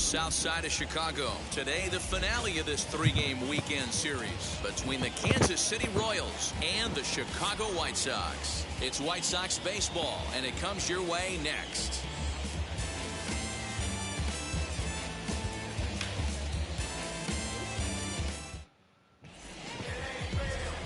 south side of Chicago. Today, the finale of this three-game weekend series between the Kansas City Royals and the Chicago White Sox. It's White Sox baseball, and it comes your way next.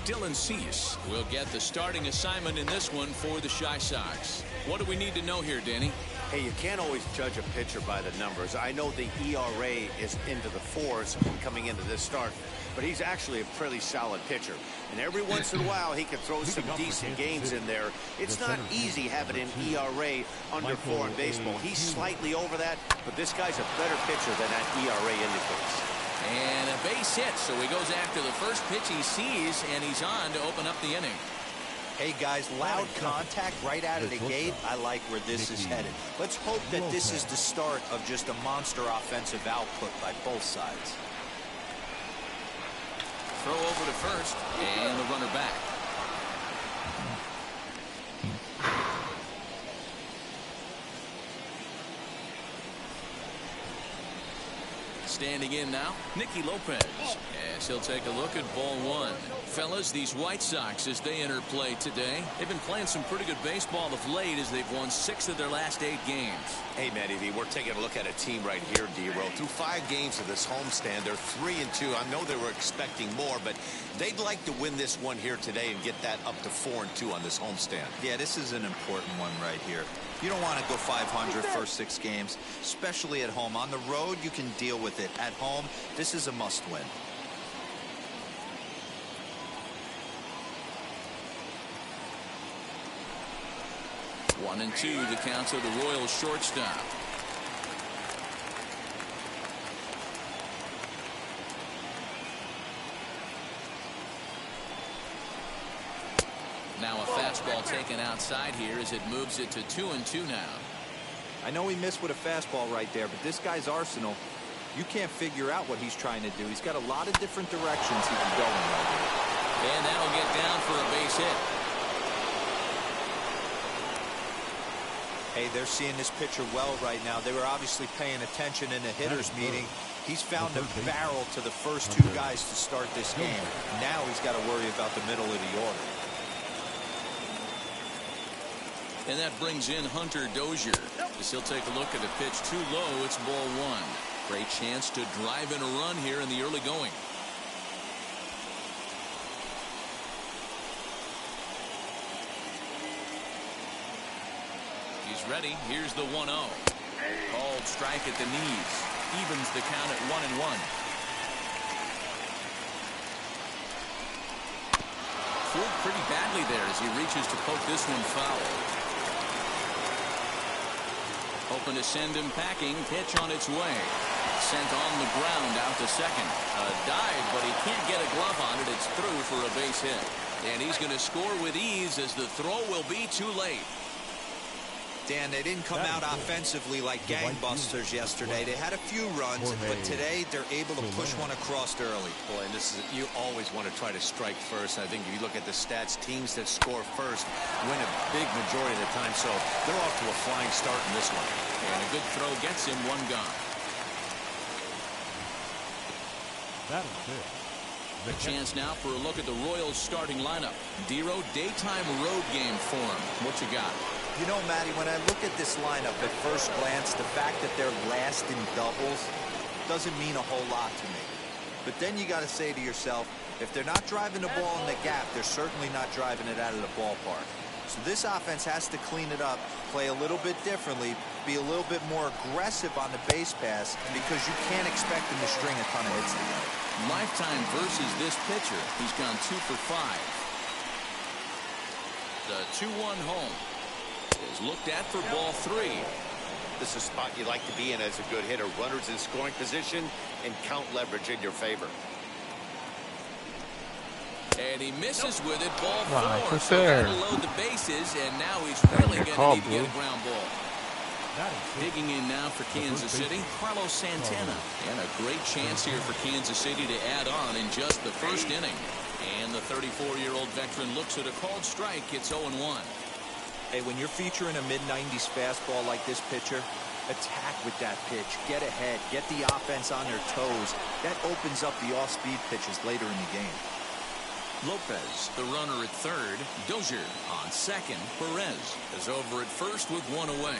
Dylan Cease will get the starting assignment in this one for the Chi Sox. What do we need to know here, Danny? Hey, you can't always judge a pitcher by the numbers. I know the ERA is into the 4s coming into this start, but he's actually a pretty solid pitcher. And every once in a while, he can throw some decent games in there. It's not easy having an ERA under 4 in baseball. He's slightly over that, but this guy's a better pitcher than that ERA indicates. And a base hit, so he goes after the first pitch he sees, and he's on to open up the inning. Hey guys, loud contact right out of the gate. I like where this is headed. Let's hope that this is the start of just a monster offensive output by both sides. Throw over to first, and the runner back. Standing in now, Nicky Lopez, as he'll take a look at ball one. Fellas, these White Sox, as they enter play today, they've been playing some pretty good baseball of late as they've won 6 of their last 8 games. Hey, Matty V, we're taking a look at a team right here, D-Row. Through 5 games of this homestand, they're 3-2. I know they were expecting more, but they'd like to win this one here today and get that up to 4-2 on this homestand. Yeah, this is an important one right here. You don't want to go 500 first 6 games, especially at home. On the road, you can deal with it. At home, this is a must-win. One and 2, the count of the Royals shortstop. Now a fastball taken outside here as it moves it to 2-2 now. I know he missed with a fastball right there, but this guy's arsenal, you can't figure out what he's trying to do. He's got a lot of different directions he can go in right here. And that'll get down for a base hit. Hey, they're seeing this pitcher well right now. They were obviously paying attention in the hitters meeting. He's found a barrel to the first 2 guys to start this game. Now he's got to worry about the middle of the order. And that brings in Hunter Dozier. As he'll take a look at a pitch too low, it's ball 1. Great chance to drive in a run here in the early going. He's ready. Here's the 1-0. Called strike at the knees. Evens the count at 1-1. Fooled pretty badly there as he reaches to poke this one foul. Hoping to send him packing. Pitch on its way. Sent on the ground out to second. A dive, but he can't get a glove on it. It's through for a base hit. And he's going to score with ease as the throw will be too late. Dan, they didn't come out offensively like gangbusters yesterday. They had a few runs, but today they're able to push one across early. Boy, and this is, you always want to try to strike first. I think if you look at the stats, teams that score first win a big majority of the time. So they're off to a flying start in this one. And a good throw gets him 1 gone. That'll fit. A chance now for a look at the Royals starting lineup. D-Row, daytime road game form. What you got? You know, Matty, when I look at this lineup at first glance, the fact that they're last in doubles doesn't mean a whole lot to me. But then you got to say to yourself, if they're not driving the ball in the gap, they're certainly not driving it out of the ballpark. So this offense has to clean it up, play a little bit differently, be a little bit more aggressive on the base pass, because you can't expect them to string a ton of hits together. Lifetime versus this pitcher. He's gone 2 for 5. The 2-1 home is looked at for ball 3. This is a spot you like to be in as a good hitter. Runners in scoring position and count leverage in your favor. And he misses with it. Ball 4. for So sure. that'll load the bases, and now he's really going to need to get a ground ball. Digging in now for Kansas City, Carlos Santana. And a great chance here for Kansas City to add on in just the first inning. And the 34-year-old veteran looks at a called strike. It's 0-1. Hey, when you're featuring a mid-90s fastball like this pitcher, Attack with that pitch. Get ahead. Get the offense on their toes. That opens up the off-speed pitches later in the game. Lopez, the runner at third. Dozier on second. Perez is over at first with one away.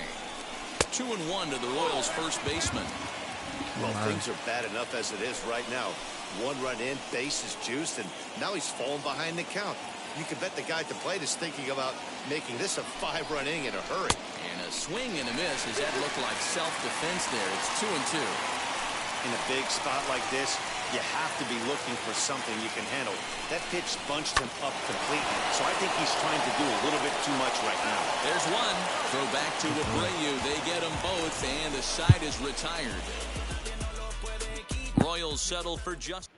2-1 to the Royals' first baseman. Well, things are bad enough as it is right now. One run in, base is juiced, and now he's falling behind the count. You can bet the guy at the plate is thinking about making this a 5-run inning in a hurry. And a swing and a miss. Does that look like self-defense there? It's 2-2. In a big spot like this, you have to be looking for something you can handle. That pitch bunched him up completely, so I think he's trying to do a little bit too much right now. There's one. Throw back to Abreu. They get them both, and the side is retired. Royals settle for just.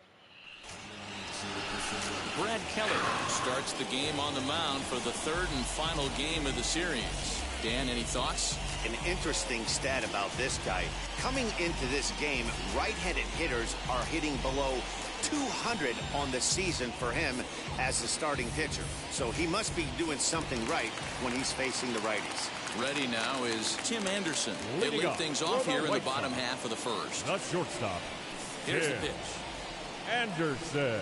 Brad Keller starts the game on the mound for the third and final game of the series. Dan, any thoughts? An interesting stat about this guy. Coming into this game, right-handed hitters are hitting below 200 on the season for him as the starting pitcher. So he must be doing something right when he's facing the righties. Ready now is Tim Anderson. They lead things off here in the bottom half of the first. That's shortstop. Here's the pitch. Anderson.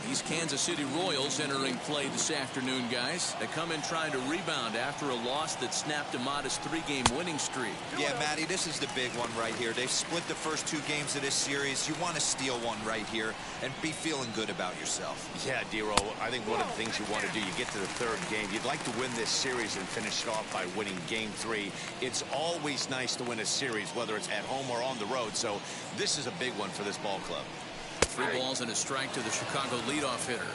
These Kansas City Royals entering play this afternoon, guys. They come in trying to rebound after a loss that snapped a modest 3-game winning streak. Yeah, Matty, this is the big one right here. They've split the first 2 games of this series. You want to steal one right here and be feeling good about yourself. Yeah, Dero, I think one of the things you want to do, you get to the third game, you'd like to win this series and finish it off by winning game 3. It's always nice to win a series, whether it's at home or on the road, so this is a big one for this ball club. 3 balls and a strike to the Chicago leadoff hitter.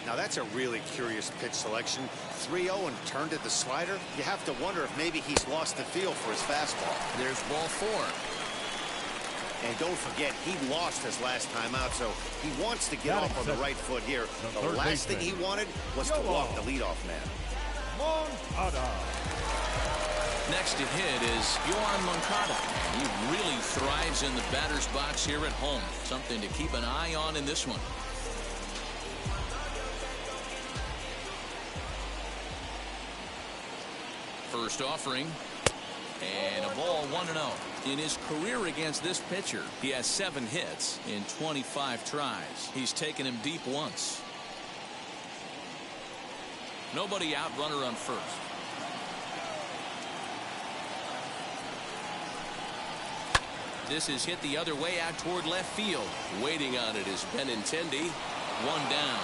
Now that's a really curious pitch selection. 3-0 and turned at the slider. You have to wonder if maybe he's lost the feel for his fastball. There's ball 4. And don't forget, he lost his last time out, so he wants to get off on the right foot here. The last thing he wanted was to walk the leadoff man. Moncada. Next to hit is Yoan Moncada. He really thrives in the batter's box here at home. Something to keep an eye on in this one. First offering. And a ball 1-0. In his career against this pitcher, he has 7 hits in 25 tries. He's taken him deep once. Nobody out, runner on first. This is hit the other way out toward left field. Waiting on it is Benintendi. 1 down.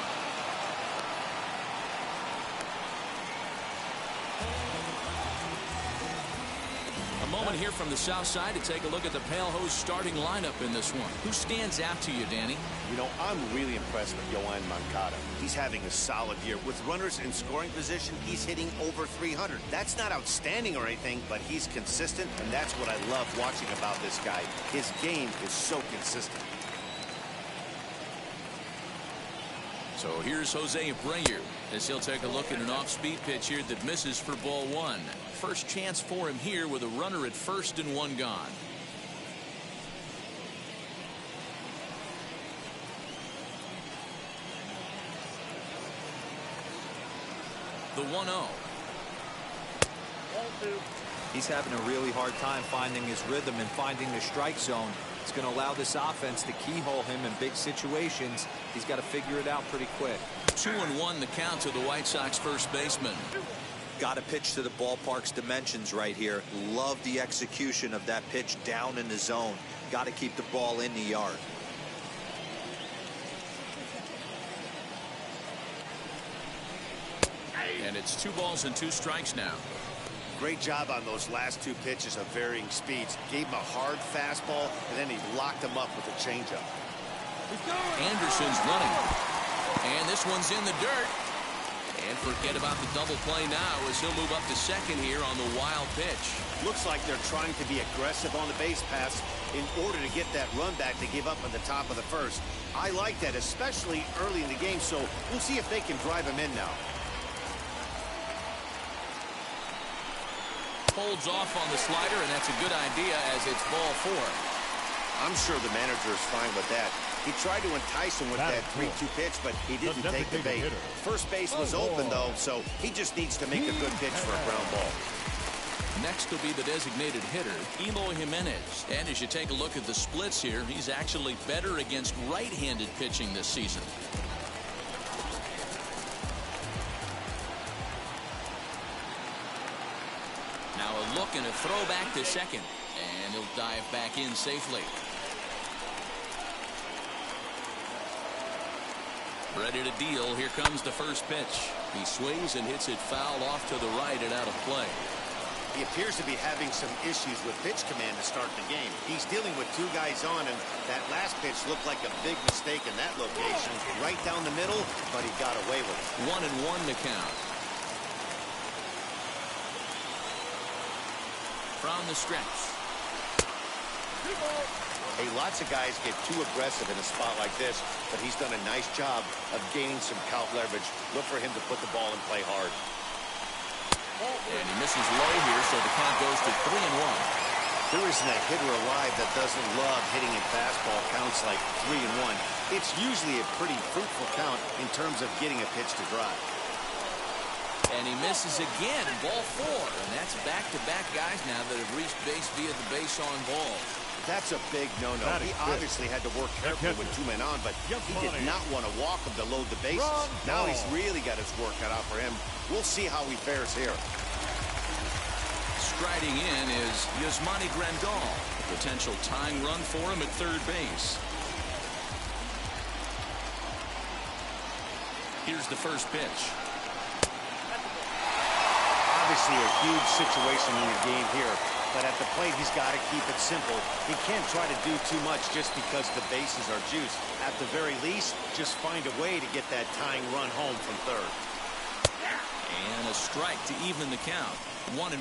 A moment here from the south side to take a look at the Pale Hose starting lineup in this one. Who stands out to you, Danny? You know, I'm really impressed with Yoan Moncada. He's having a solid year. With runners in scoring position, he's hitting over 300. That's not outstanding or anything, but he's consistent, and that's what I love watching about this guy. His game is so consistent. So here's Jose Abreu as he'll take a look at an off-speed pitch here that misses for ball 1. First chance for him here with a runner at first and 1 gone. The 1-0. He's having a really hard time finding his rhythm and finding the strike zone. It's going to allow this offense to keyhole him in big situations. He's got to figure it out pretty quick. 2-1 the count to the White Sox first baseman. Got to pitch to the ballpark's dimensions right here. Love the execution of that pitch down in the zone. Got to keep the ball in the yard. And it's 2 balls and 2 strikes now. Great job on those last 2 pitches of varying speeds. Gave him a hard fastball, and then he locked him up with a changeup. Anderson's running. And this one's in the dirt. And forget about the double play now as he'll move up to second here on the wild pitch. Looks like they're trying to be aggressive on the base pass in order to get that run back they gave up at the top of the first. I like that, especially early in the game, so we'll see if they can drive him in now. Holds off on the slider, and that's a good idea as it's ball 4. I'm sure the manager is fine with that. He tried to entice him with that 3-2 pitch, but he didn't take the bait. First base was open, though, so he just needs to make a good pitch for a ground ball. Next will be the designated hitter, Eloy Jimenez. And as you take a look at the splits here, he's actually better against right-handed pitching this season. Now a look and a throw back to second. And he'll dive back in safely. Ready to deal. Here comes the first pitch. He swings and hits it foul off to the right and out of play. He appears to be having some issues with pitch command to start the game. He's dealing with two guys on, and that last pitch looked like a big mistake in that location. Right down the middle, but he got away with it. 1-1 to count. From the stretch. Hey, lots of guys get too aggressive in a spot like this, but he's done a nice job of gaining some count leverage. Look for him to put the ball and play hard. And he misses low here, so the count goes to 3-1. There isn't a hitter alive that doesn't love hitting in fastball counts like 3-1. It's usually a pretty fruitful count in terms of getting a pitch to drive. And he misses again, ball 4. And that's back-to-back guys now that have reached base via the base on balls. That's a big no-no. He obviously had to work carefully with two men on, but he did not want to walk him to load the bases. Now he's really got his work cut out for him. We'll see how he fares here. Striding in is Yasmani Grandal. A potential tying run for him at third base. Here's the first pitch. Obviously a huge situation in the game here, but at the plate he's got to keep it simple. He can't try to do too much just because the bases are juiced. At the very least, just find a way to get that tying run home from third. And a strike to even the count. 1-1.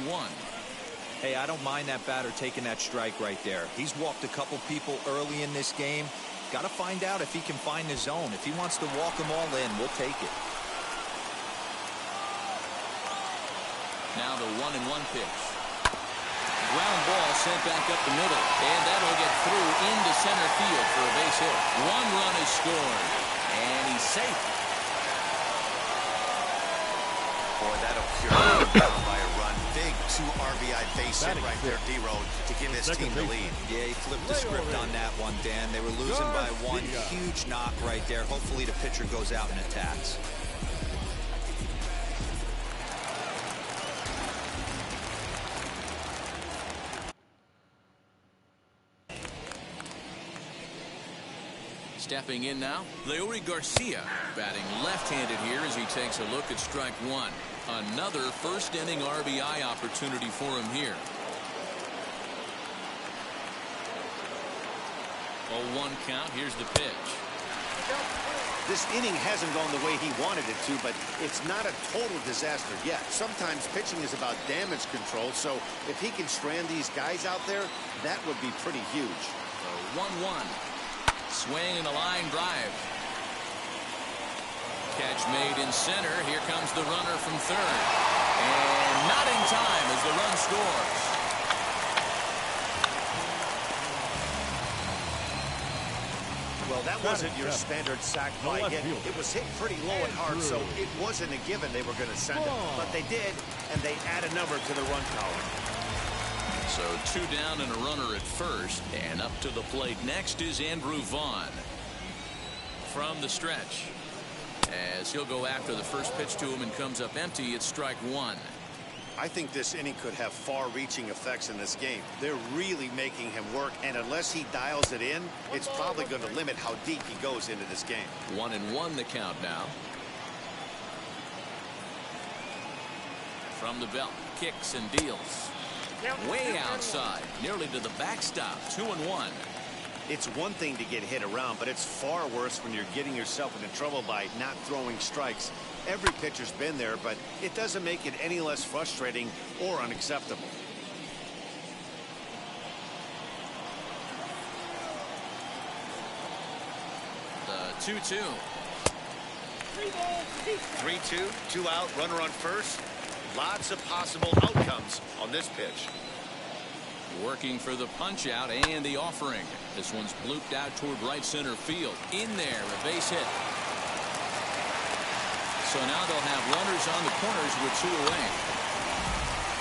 Hey, I don't mind that batter taking that strike right there. He's walked a couple people early in this game. Got to find out if he can find the zone. If he wants to walk them all in, we'll take it. Now the 1-1 pitch. Ground ball sent back up the middle, and that'll get through into center field for a base hit. 1 run is scored, and he's safe. Boy, that'll cure by a run. Big 2 RBI base hit right there, D-Road, to give his team the lead. Yeah, he flipped the script on that one, Dan. They were losing by 1. Huge knock right there. Hopefully the pitcher goes out and attacks. Stepping in now, Leury Garcia batting left-handed here as he takes a look at strike 1. Another first inning RBI opportunity for him here. 0-1 count. Here's the pitch. This inning hasn't gone the way he wanted it to, but it's not a total disaster yet. Sometimes pitching is about damage control, so if he can strand these guys out there, that would be pretty huge. So 1-1. Swing and a line drive. Catch made in center. Here comes the runner from third. And not in time as the run scores. Well, that wasn't your standard sac fly hit. It was hit pretty low and hard, so it wasn't a given they were going to send it. But they did, and they add a number to the run column. So 2 down and a runner at first, and up to the plate next is Andrew Vaughn. From the stretch, as he'll go after the first pitch to him and comes up empty, it's strike 1. I think this inning could have far-reaching effects in this game. They're really making him work, and unless he dials it in, it's probably going to limit how deep he goes into this game. 1-1 the count now. From the belt, kicks and deals. Way outside, nearly to the backstop. 2-1. It's one thing to get hit around, but it's far worse when you're getting yourself into trouble by not throwing strikes. Every pitcher's been there, but it doesn't make it any less frustrating or unacceptable. The 2-2. 3-2, 2 out, runner on first. Lots of possible outcomes on this pitch. Working for the punch out and the offering. This one's blooped out toward right center field. In there, a base hit. So now they'll have runners on the corners with 2 away.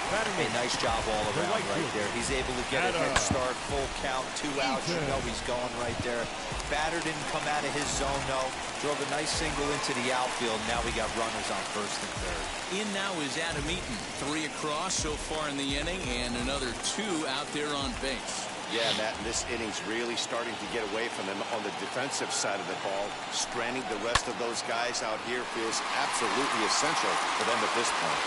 Hey, nice job all around right there. He's able to get a head start, full count, 2 outs. You know he's going right there. Batter didn't come out of his zone, though. Drove a nice single into the outfield. Now we got runners on first and third. In now is Adam Eaton. 3 across so far in the inning, and another 2 out there on base. Yeah, Matt, and this inning's really starting to get away from them on the defensive side of the ball. Stranding the rest of those guys out here feels absolutely essential for them at this point.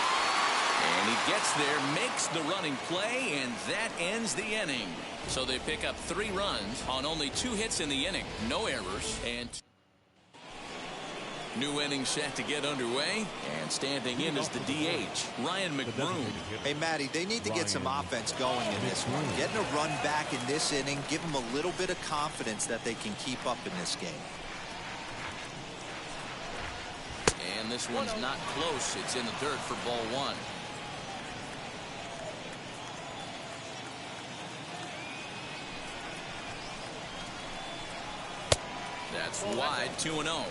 And he gets there, makes the running play, and that ends the inning. So they pick up 3 runs on only 2 hits in the inning. No errors, and new inning set to get underway, and standing in is the DH, Ryan McBroom. Hey, Matty, they need to get some offense going in this one. Getting a run back in this inning, give them a little bit of confidence that they can keep up in this game. And this one's not close. It's in the dirt for ball 1. That's wide, 2-0.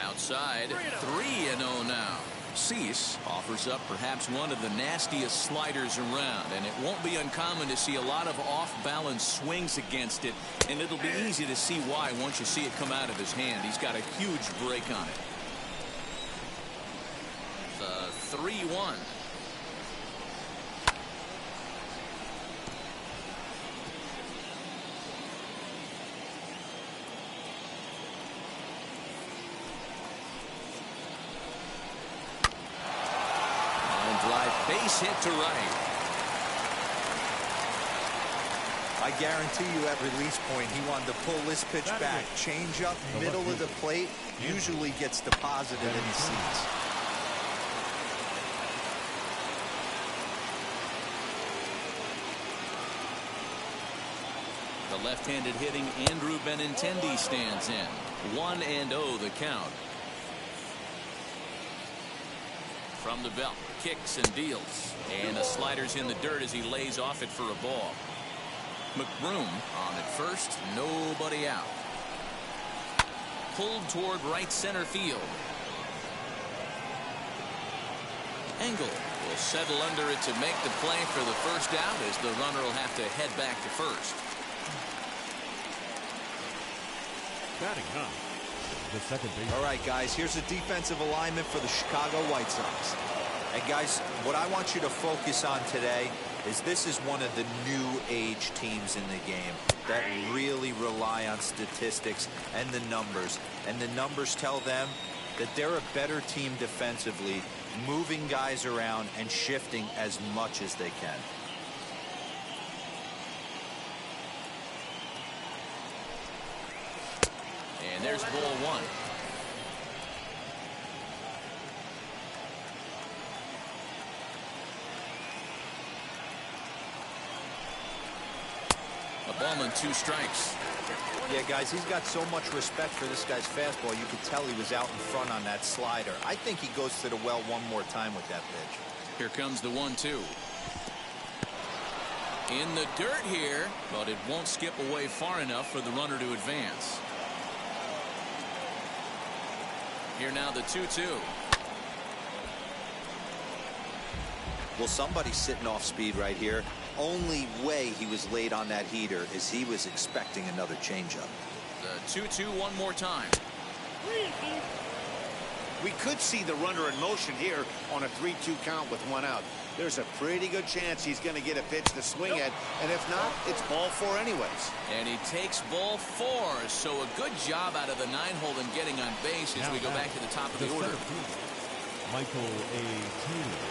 Outside, 3-0 now. Cease offers up perhaps one of the nastiest sliders around, and it won't be uncommon to see a lot of off-balance swings against it, and it'll be easy to see why once you see it come out of his hand. He's got a huge break on it. 3-1. Base hit to right. I guarantee you at release point he wanted to pull this pitch back. Change up, middle of the plate, usually gets deposited in his seats. The left-handed hitting Andrew Benintendi stands in. 1-0 the count. From the belt, kicks and deals, and the slider's in the dirt as he lays off it for a ball. McBroom on at first, nobody out. Pulled toward right center field. Engel will settle under it to make the play for the first out, as the runner will have to head back to first. Batting up. The second base. All right, guys, here's a defensive alignment for the Chicago White Sox. And guys, what I want you to focus on today is this is one of the new age teams in the game that really rely on statistics and the numbers. And the numbers tell them that they're a better team defensively, moving guys around and shifting as much as they can. And there's ball 1. A ball and 2 strikes. Yeah, guys, he's got so much respect for this guy's fastball. You could tell he was out in front on that slider. I think he goes to the well one more time with that pitch. Here comes the 1-2. In the dirt here, but it won't skip away far enough for the runner to advance. Here now the 2-2. Well, somebody's sitting off speed right here. Only way he was late on that heater is he was expecting another changeup. The 2-2 one more time. We could see the runner in motion here on a 3-2 count with 1 out. There's a pretty good chance he's going to get a pitch to swing at, and if not, it's ball 4 anyways. And he takes ball 4, so a good job out of the 9-hole in getting on base as we go back to the top of the order. Michael A. Taylor.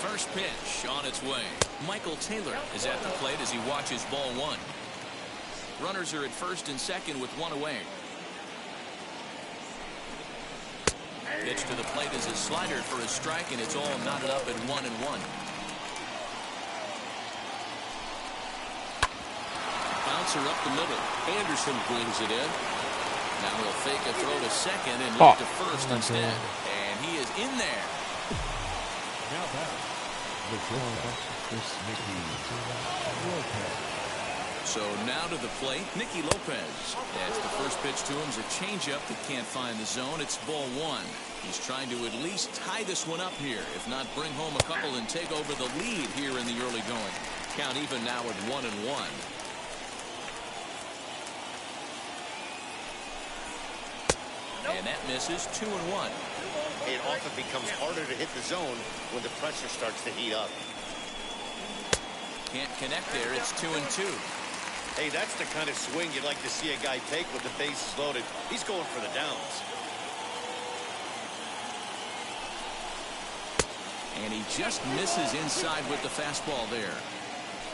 First pitch on its way. Michael Taylor is at the plate as he watches ball 1. Runners are at first and second with 1 away. Pitch to the plate is a slider for a strike, and it's all knotted up at 1-1. Bouncer up the middle. Anderson brings it in. Now he'll fake a throw to second and look to first instead. And he is in there. Now back. So now to the plate, Nicky Lopez. As the first pitch to him is a changeup that can't find the zone. It's ball one. He's trying to at least tie this one up here, if not bring home a couple and take over the lead here in the early going. Count even now at 1-1. And that misses. 2-1. It often becomes harder to hit the zone when the pressure starts to heat up. Can't connect there. It's 2-2. Hey, that's the kind of swing you'd like to see a guy take with the bases loaded. He's going for the downs. And he just misses inside with the fastball there.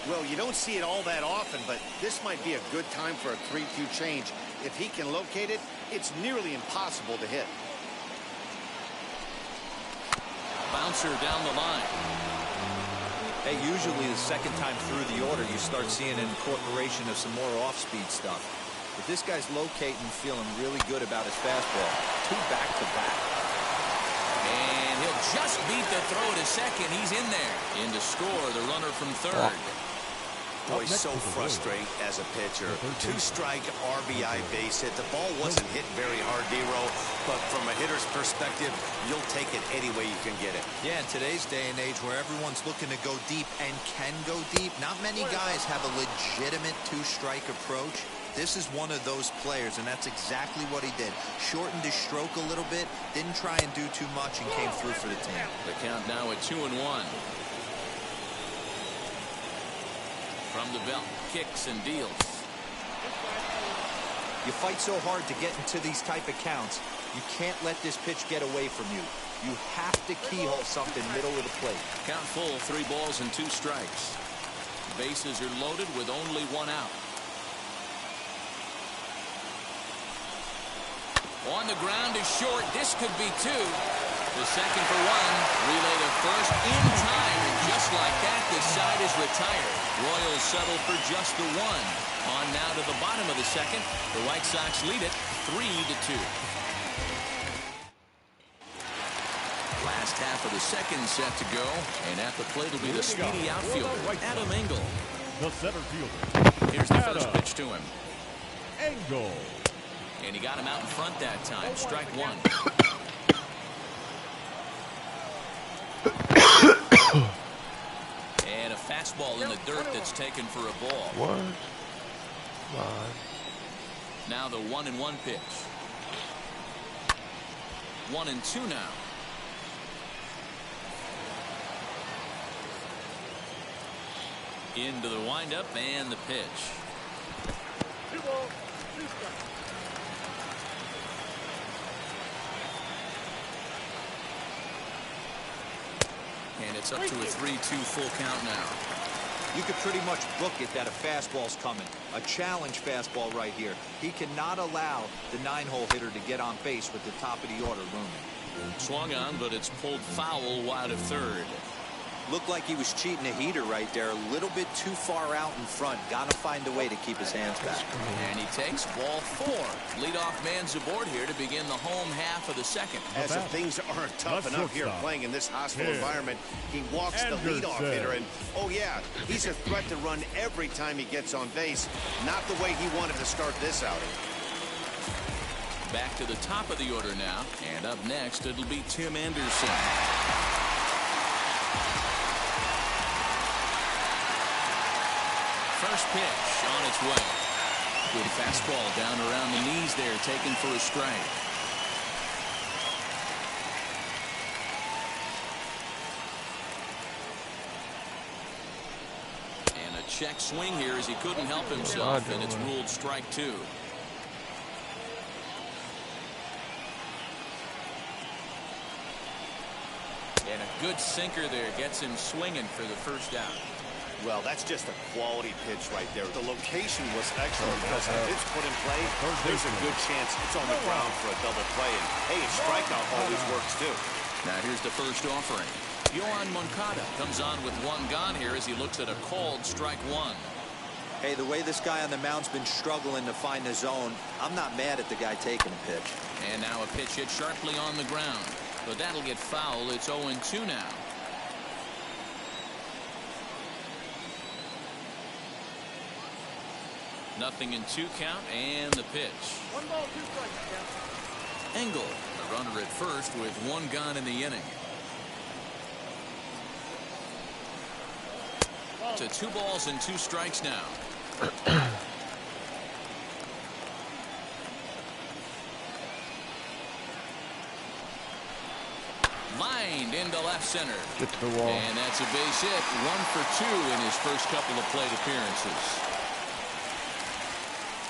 Well, you don't see it all that often, but this might be a good time for a 3-2 change. If he can locate it, it's nearly impossible to hit. Bouncer down the line. Hey, usually the second time through the order, you start seeing an incorporation of some more off-speed stuff. But this guy's locating, feeling really good about his fastball. 2 back-to-back. And he'll just beat the throw to second. He's in there. In to score, the runner from third. Boy, so frustrating as a pitcher. 2-strike RBI base hit. The ball wasn't hit very hard, D-Row, but from a hitter's perspective, you'll take it any way you can get it. Yeah, in today's day and age where everyone's looking to go deep and can go deep, not many guys have a legitimate 2-strike approach. This is one of those players, and that's exactly what he did. Shortened his stroke a little bit, didn't try and do too much, and came through for the team. The count now at 2-1. From the belt, kicks and deals. You fight so hard to get into these type of counts, you can't let this pitch get away from you. You have to keyhole something middle of the plate. Count full, 3 balls and 2 strikes. Bases are loaded with only 1 out. On the ground is short. This could be 2. The second for 1. Relay to first in time. And just like that, the side is retired. Royals settle for just the 1. On now to the bottom of the second. The White Sox lead it 3-2. Last half of the second set to go. And at the plate will be the speedy outfielder, Adam Engel. The center fielder. Here's the first pitch to him. Engel. And he got him out in front that time. Strike 1. And a fastball in the dirt that's taken for a ball. 1. Now the 1-1 pitch. 1-2 now. Into the windup and the pitch. 2 balls, 2 strikes. And it's up to a 3-2 full count now. You could pretty much book it that a fastball's coming. A challenge fastball right here. He cannot allow the 9-hole hitter to get on base with the top of the order looming. Swung on, but it's pulled foul wide of third. Looked like he was cheating a heater right there. A little bit too far out in front. Got to find a way to keep his hands back. And he takes ball 4. Leadoff man's aboard here to begin the home half of the second. As if things aren't tough enough here playing in this hostile environment, he walks the leadoff hitter, and oh yeah, he's a threat to run every time he gets on base. Not the way he wanted to start this outing. Back to the top of the order now, and up next it'll be Tim Anderson. First pitch on its way. Good fastball down around the knees there, taken for a strike. And a check swing here as he couldn't help himself, and it's ruled strike 2. And a good sinker there gets him swinging for the first out. Well, that's just a quality pitch right there. The location was excellent because if it's put in play, there's a good chance it's on the ground for a double play. And hey, a strikeout always works too. Now here's the first offering. Yohan Moncada comes on with 1 gone here as he looks at a called strike 1. Hey, the way this guy on the mound's been struggling to find the zone, I'm not mad at the guy taking a pitch. And now a pitch hit sharply on the ground. But that'll get foul. It's 0-2 now. 0-2 count and the pitch. 1 ball, 2 strikes. Engel, the runner at first with 1 gone in the inning. To 2 balls and 2 strikes now. Lined into left center. Get to the wall. And that's a base hit. 1 for 2 in his first couple of plate appearances.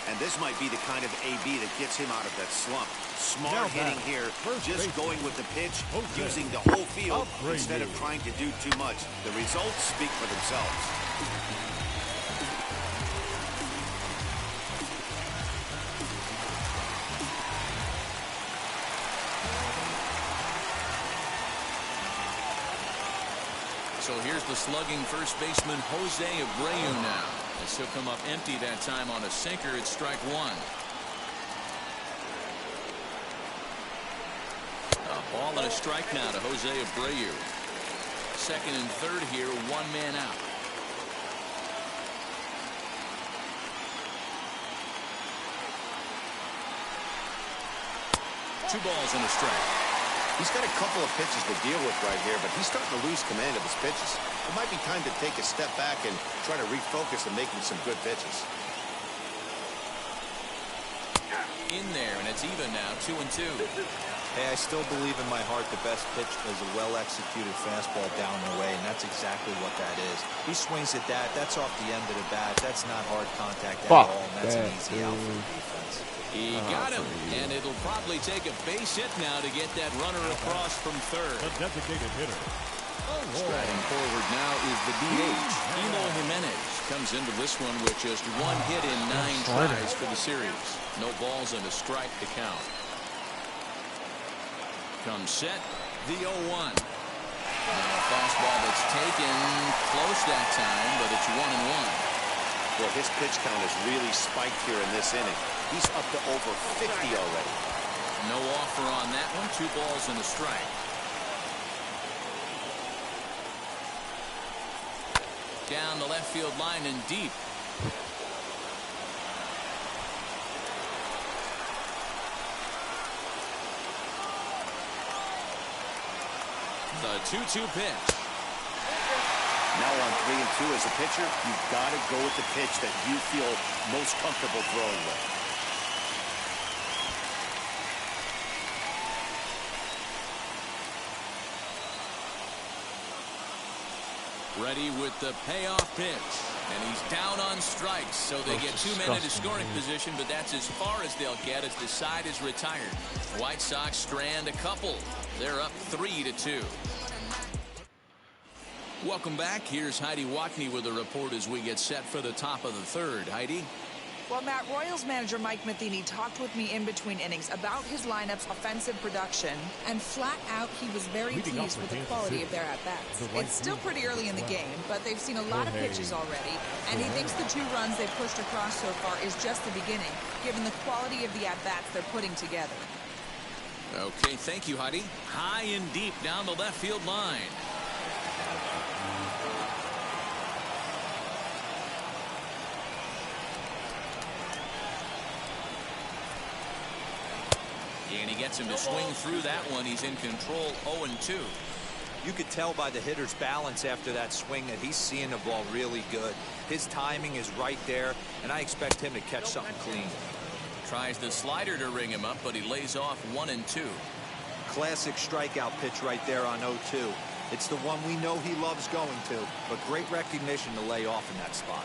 And this might be the kind of AB that gets him out of that slump. Smart Now hitting back. here, First just baseman. going with the pitch, Okay. using the whole field instead of trying to do too much. The results speak for themselves. So here's the slugging first baseman Jose Abreu now. As he'll come up empty that time on a sinker at strike 1. A ball and a strike now to Jose Abreu. Second and third here, 1 man out. Two balls and a strike. He's got a couple of pitches to deal with right here, but he's starting to lose command of his pitches. It might be time to take a step back and try to refocus on making some good pitches. In there, and it's even now, 2-2. Hey, I still believe in my heart the best pitch is a well-executed fastball down and away, and that's exactly what that is. He swings at that. That's off the end of the bat. That's not hard contact at all, and that's an easy out for the defense. He got him, and it'll probably take a base hit now to get that runner across from third. The designated hitter. Striding forward now is the DH. Eloy Jimenez comes into this one with just 1 hit in 9 tries for the series. No balls and a strike to count. Comes set, the 0-1. Now a fastball that's taken close that time, but it's 1-1. Well, his pitch count has really spiked here in this inning. He's up to over 50 already. No offer on that one. 2 balls and a strike. Down the left field line and deep. The 2-2 pitch. Now on 3-2 as a pitcher, you've got to go with the pitch that you feel most comfortable throwing with. Ready with the payoff pitch. And he's down on strikes, so they get 2 men into scoring position, but that's as far as they'll get as the side is retired. White Sox strand a couple. They're up 3-2. Welcome back. Here's Heidi Watney with a report as we get set for the top of the third. Heidi? Well, Matt, Royals manager Mike Matheny talked with me in between innings about his lineup's offensive production, and flat out he was very pleased with the quality of their at-bats. It's still pretty early in the game, but they've seen a lot of pitches already, and he thinks the 2 runs they've pushed across so far is just the beginning, given the quality of the at-bats they're putting together. Okay, thank you, Heidi. High and deep down the left field line. And he gets him to swing through that one. He's in control, 0-2. You could tell by the hitter's balance after that swing that he's seeing the ball really good. His timing is right there, and I expect him to catch something clean. Tries the slider to ring him up, but he lays off 1-2. Classic strikeout pitch right there on 0-2. It's the one we know he loves going to, but great recognition to lay off in that spot.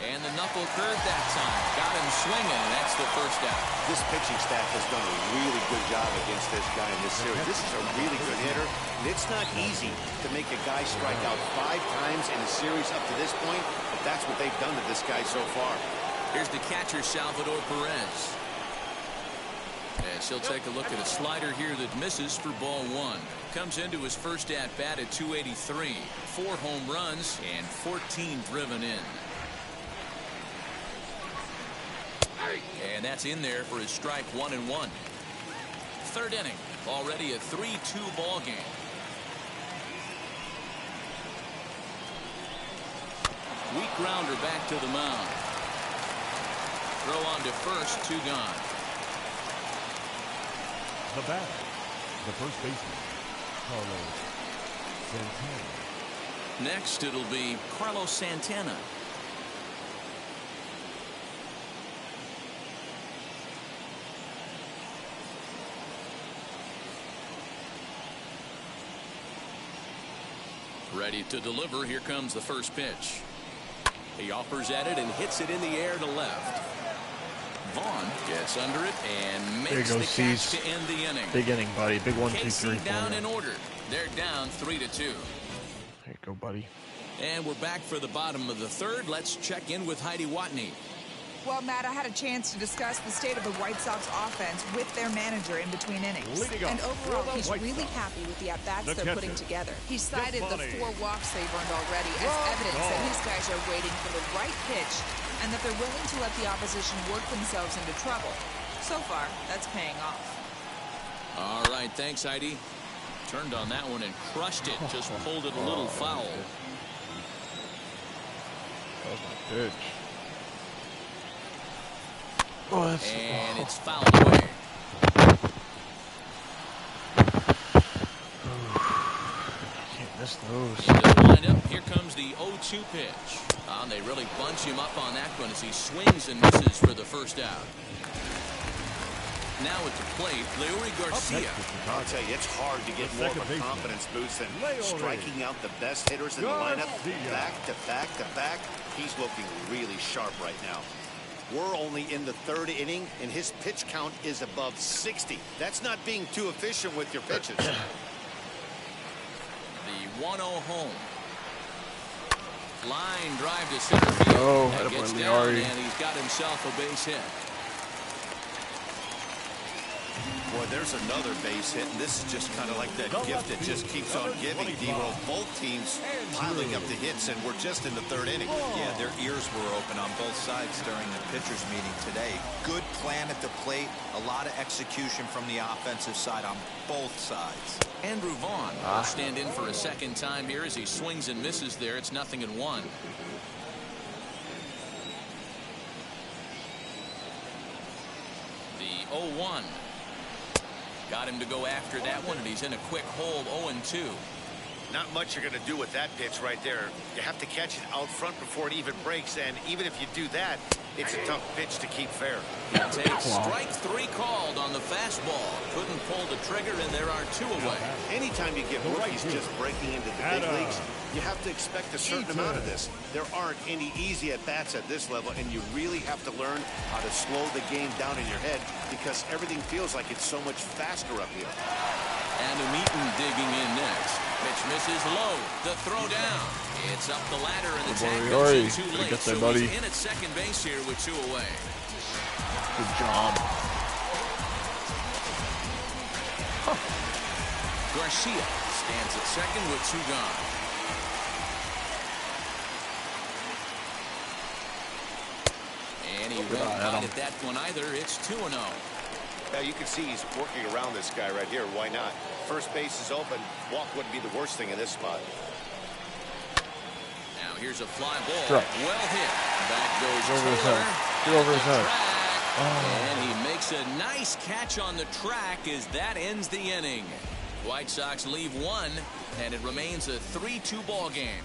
And the knuckle curve that time. Got him swinging, and that's the first out. This pitching staff has done a really good job against this guy in this series. This is a really good hitter, and it's not easy to make a guy strike out 5 times in a series up to this point, but that's what they've done to this guy so far. Here's the catcher, Salvador Perez. As he'll take a look at a slider here that misses for ball 1. Comes into his first at-bat at 283. 4 home runs and 14 driven in. And that's in there for his strike 1-1. Third inning, already a 3-2 ball game. Weak grounder back to the mound. Throw on to first, 2 gone. The batter, the first baseman, Carlos Santana. Next, it'll be Carlos Santana. Ready to deliver. Here comes the first pitch. He offers at it and hits it in the air to left. Vaughn gets under it and makes the catch to end the inning. Big inning, buddy. Big 1, 2, 3, 4. Down in order. They're down 3-2. There you go, buddy. And we're back for the bottom of the third. Let's check in with Heidi Watney. Well, Matt, I had a chance to discuss the state of the White Sox offense with their manager in between innings. And overall, he's really happy with the at-bats they're putting together. He cited the 4 walks they've earned already as evidence that his guys are waiting for the right pitch and that they're willing to let the opposition work themselves into trouble. So far, that's paying off. All right, thanks, Heidi. Turned on that one and crushed it. Just pulled it a little foul. That was my pitch. Oh, and it's fouled away. Can't miss those. Into the lineup, here comes the 0-2 pitch. They really bunch him up on that one as he swings and misses for the first out. Now at the plate, Leury Garcia. I'll tell you, it's hard to get more of a confidence boost than striking out the best hitters in the lineup back to back to back. He's looking really sharp right now. We're only in the 3rd inning, and his pitch count is above 60. That's not being too efficient with your pitches. The 1-0 home. Line drive to center field. Oh, that gets down, and he's got himself a base hit. Boy, there's another base hit, and this is just kind of like that gift that just keeps on giving. D-Roll, both teams piling up the hits, and we're just in the 3rd inning. Yeah, their ears were open on both sides during the pitchers' meeting today. Good plan at the plate, a lot of execution from the offensive side on both sides. Andrew Vaughn will stand in for a second time here as he swings and misses there. It's 0-1. The 0-1. Got him to go after that one, and he's in a quick hole, 0-2. Not much you're going to do with that pitch right there. You have to catch it out front before it even breaks, and even if you do that, it's a tough pitch to keep fair. He takes strike 3 called on the fastball. Couldn't pull the trigger, and there are 2 away. Anytime you get rookies just breaking into the big leagues, you have to expect a certain amount of this. There aren't any easy at-bats at this level, and you really have to learn how to slow the game down in your head because everything feels like it's so much faster up here. And Eaton digging in next. Pitch misses low. The throw down. It's up the ladder, and the tag goes in too late. So he's in at second base here with 2 away. Good job. Garcia stands at second with 2 gone. And he won't bite at that one either. It's 2-0. Now you can see he's working around this guy right here. Why not? First base is open. Walk wouldn't be the worst thing in this spot. Now here's a fly ball. Strike. Well hit. Back goes over his Taylor. head. Get over his head. And he makes a nice catch on the track as that ends the inning. White Sox leave 1, and it remains a 3-2 ball game.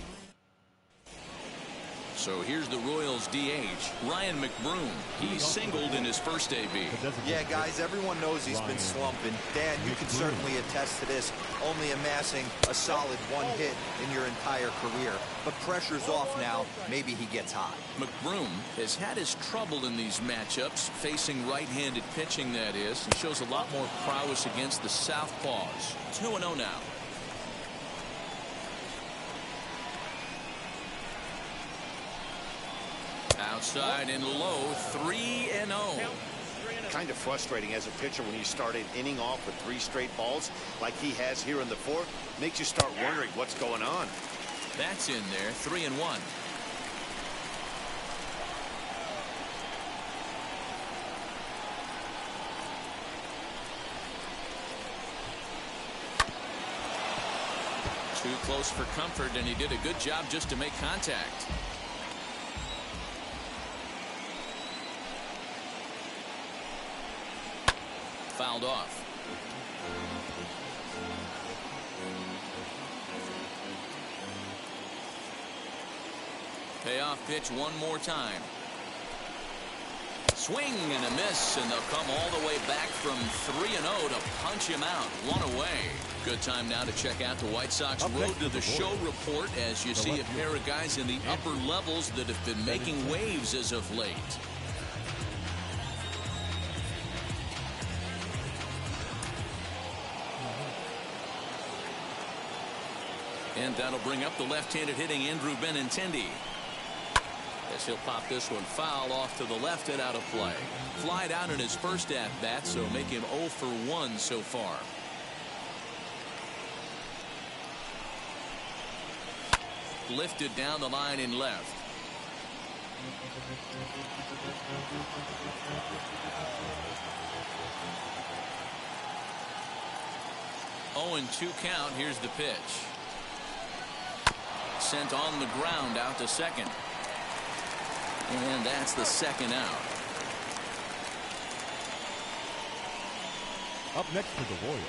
So here's the Royals DH, Ryan McBroom. He singled in his first AB. Yeah, guys, everyone knows he's been slumping. Dan, you can certainly attest to this, only amassing a solid 1 hit in your entire career. But pressure's off now. Maybe he gets hot. McBroom has had his trouble in these matchups, facing right-handed pitching, that is, and shows a lot more prowess against the southpaws. 2-0 now. Outside and low, 3-0. Kind of frustrating as a pitcher when you start an inning off with 3 straight balls like he has here in the 4th. Makes you start wondering what's going on. That's in there, 3-1. Too close for comfort, and he did a good job just to make contact. fouled off. Payoff pitch one more time. Swing and a miss, and they'll come all the way back from 3-0 to punch him out. One away. Good time now to check out the White Sox Road to the Show report as you see a pair of guys in the upper levels that have been making waves as of late. And that'll bring up the left-handed hitting Andrew Benintendi. As he'll pop this one foul off to the left and out of play. Flied out in his first at-bat, so make him 0 for 1 so far. Lifted down the line in left. Oh, and 2 count. Here's the pitch. Sent on the ground out to second. And that's the second out. Up next for the Royals.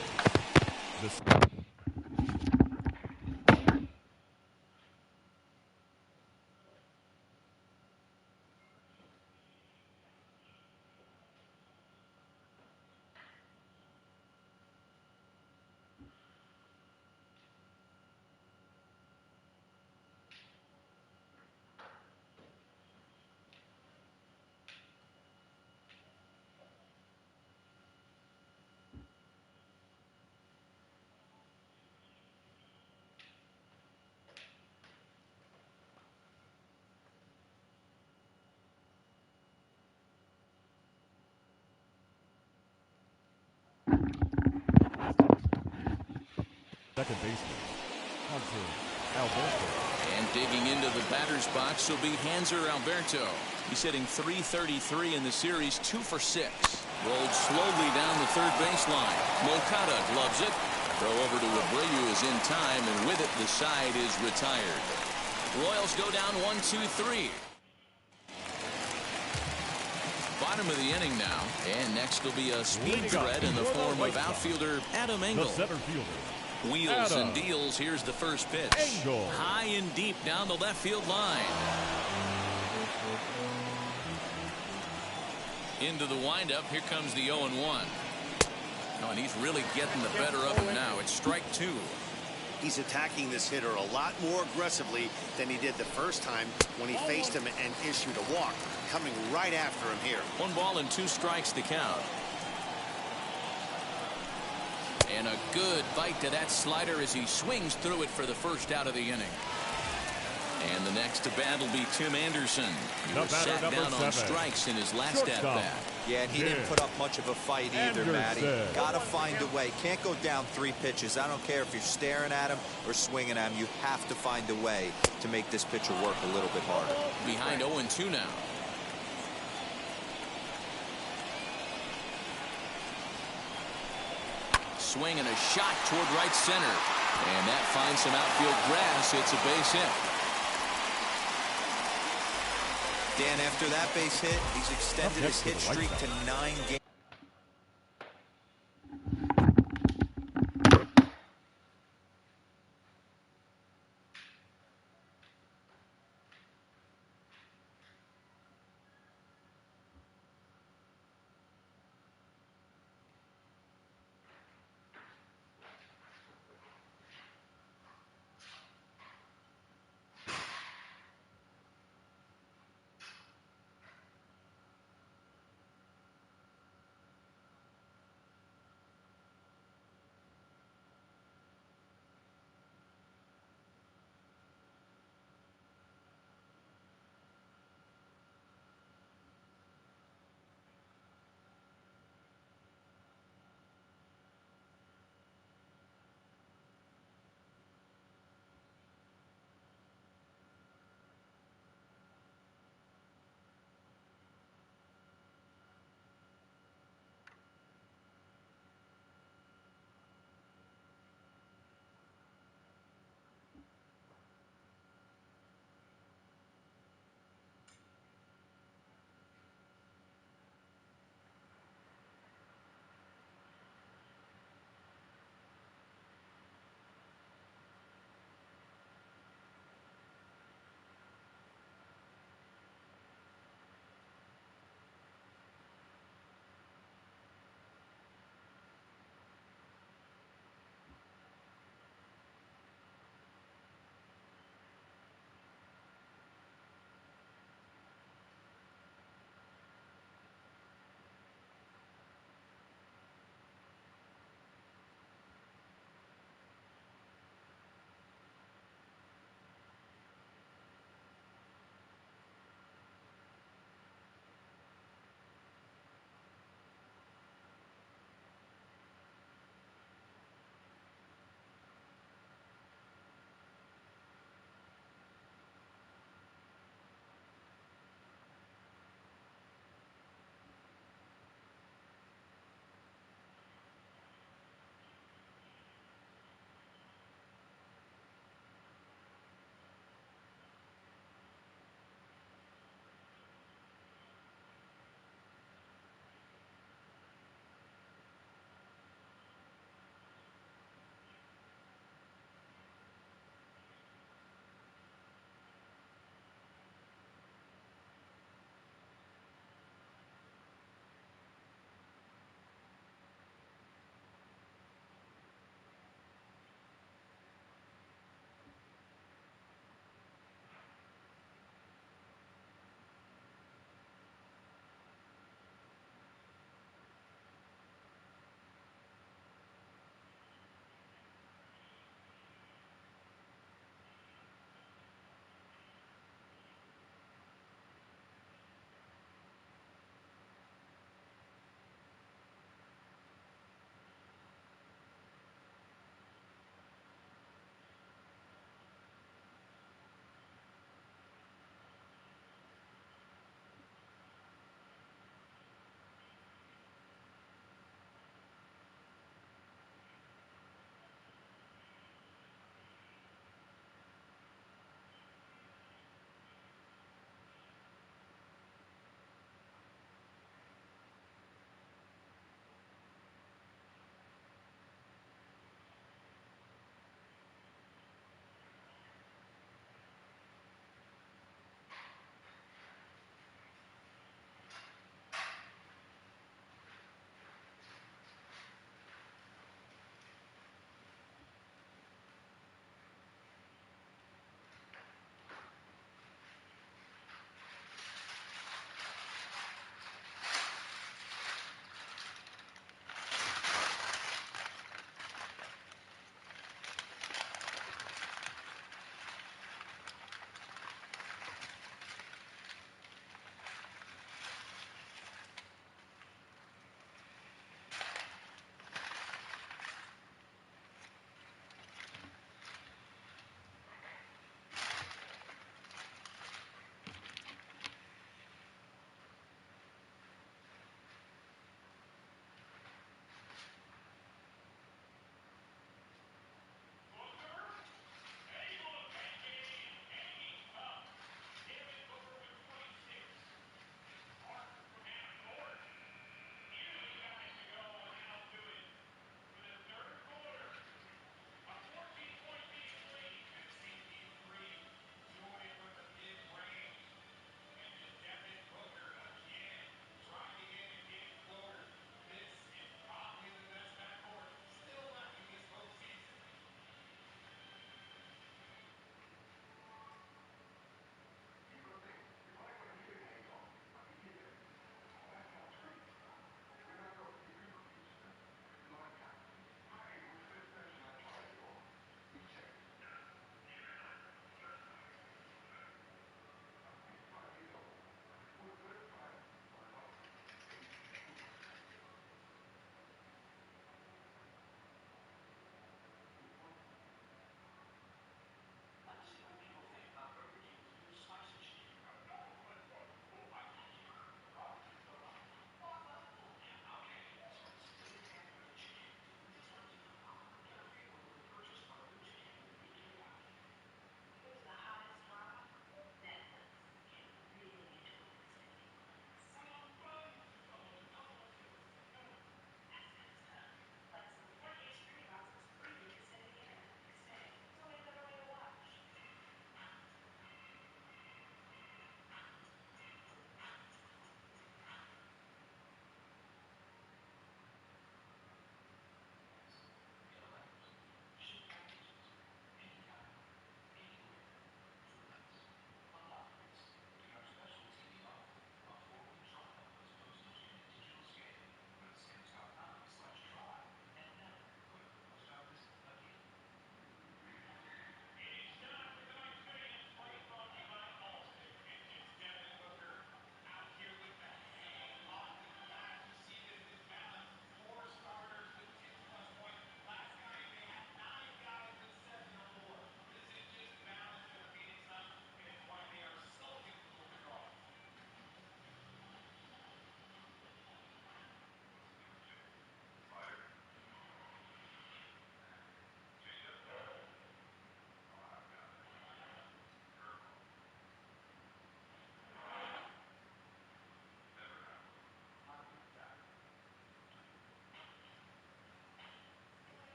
Second baseman, Hanser Alberto. And digging into the batter's box will be Hanser Alberto. He's hitting .333 in the series, 2 for 6. Rolled slowly down the third baseline. Moncada gloves it. Throw over to Abreu is in time, and with it, the side is retired. Royals go down 1-2-3. Bottom of the inning now, and next will be a speed threat in the form of outfielder Adam Engel. The center fielder. Wheels and deals. Here's the first pitch. Engel. High and deep down the left field line. Into the windup. Here comes the 0-1. Oh, and he's really getting the better of him now. It's strike 2. He's attacking this hitter a lot more aggressively than he did the first time when he faced him and issued a walk. Coming right after him here. 1 ball and 2 strikes to count. And a good bite to that slider as he swings through it for the first out of the inning. And the next to bat will be Tim Anderson. He was sat down on strikes in his last at-bat. Yeah, and he didn't put up much of a fight either, Matty. Got to find a way. Can't go down 3 pitches. I don't care if you're staring at him or swinging at him. You have to find a way to make this pitcher work a little bit harder. Behind 0-2 now. Swing and a shot toward right center. And that finds some outfield grass. It's a base hit. Dan, after that base hit, he's extended his hit streak to 9 games.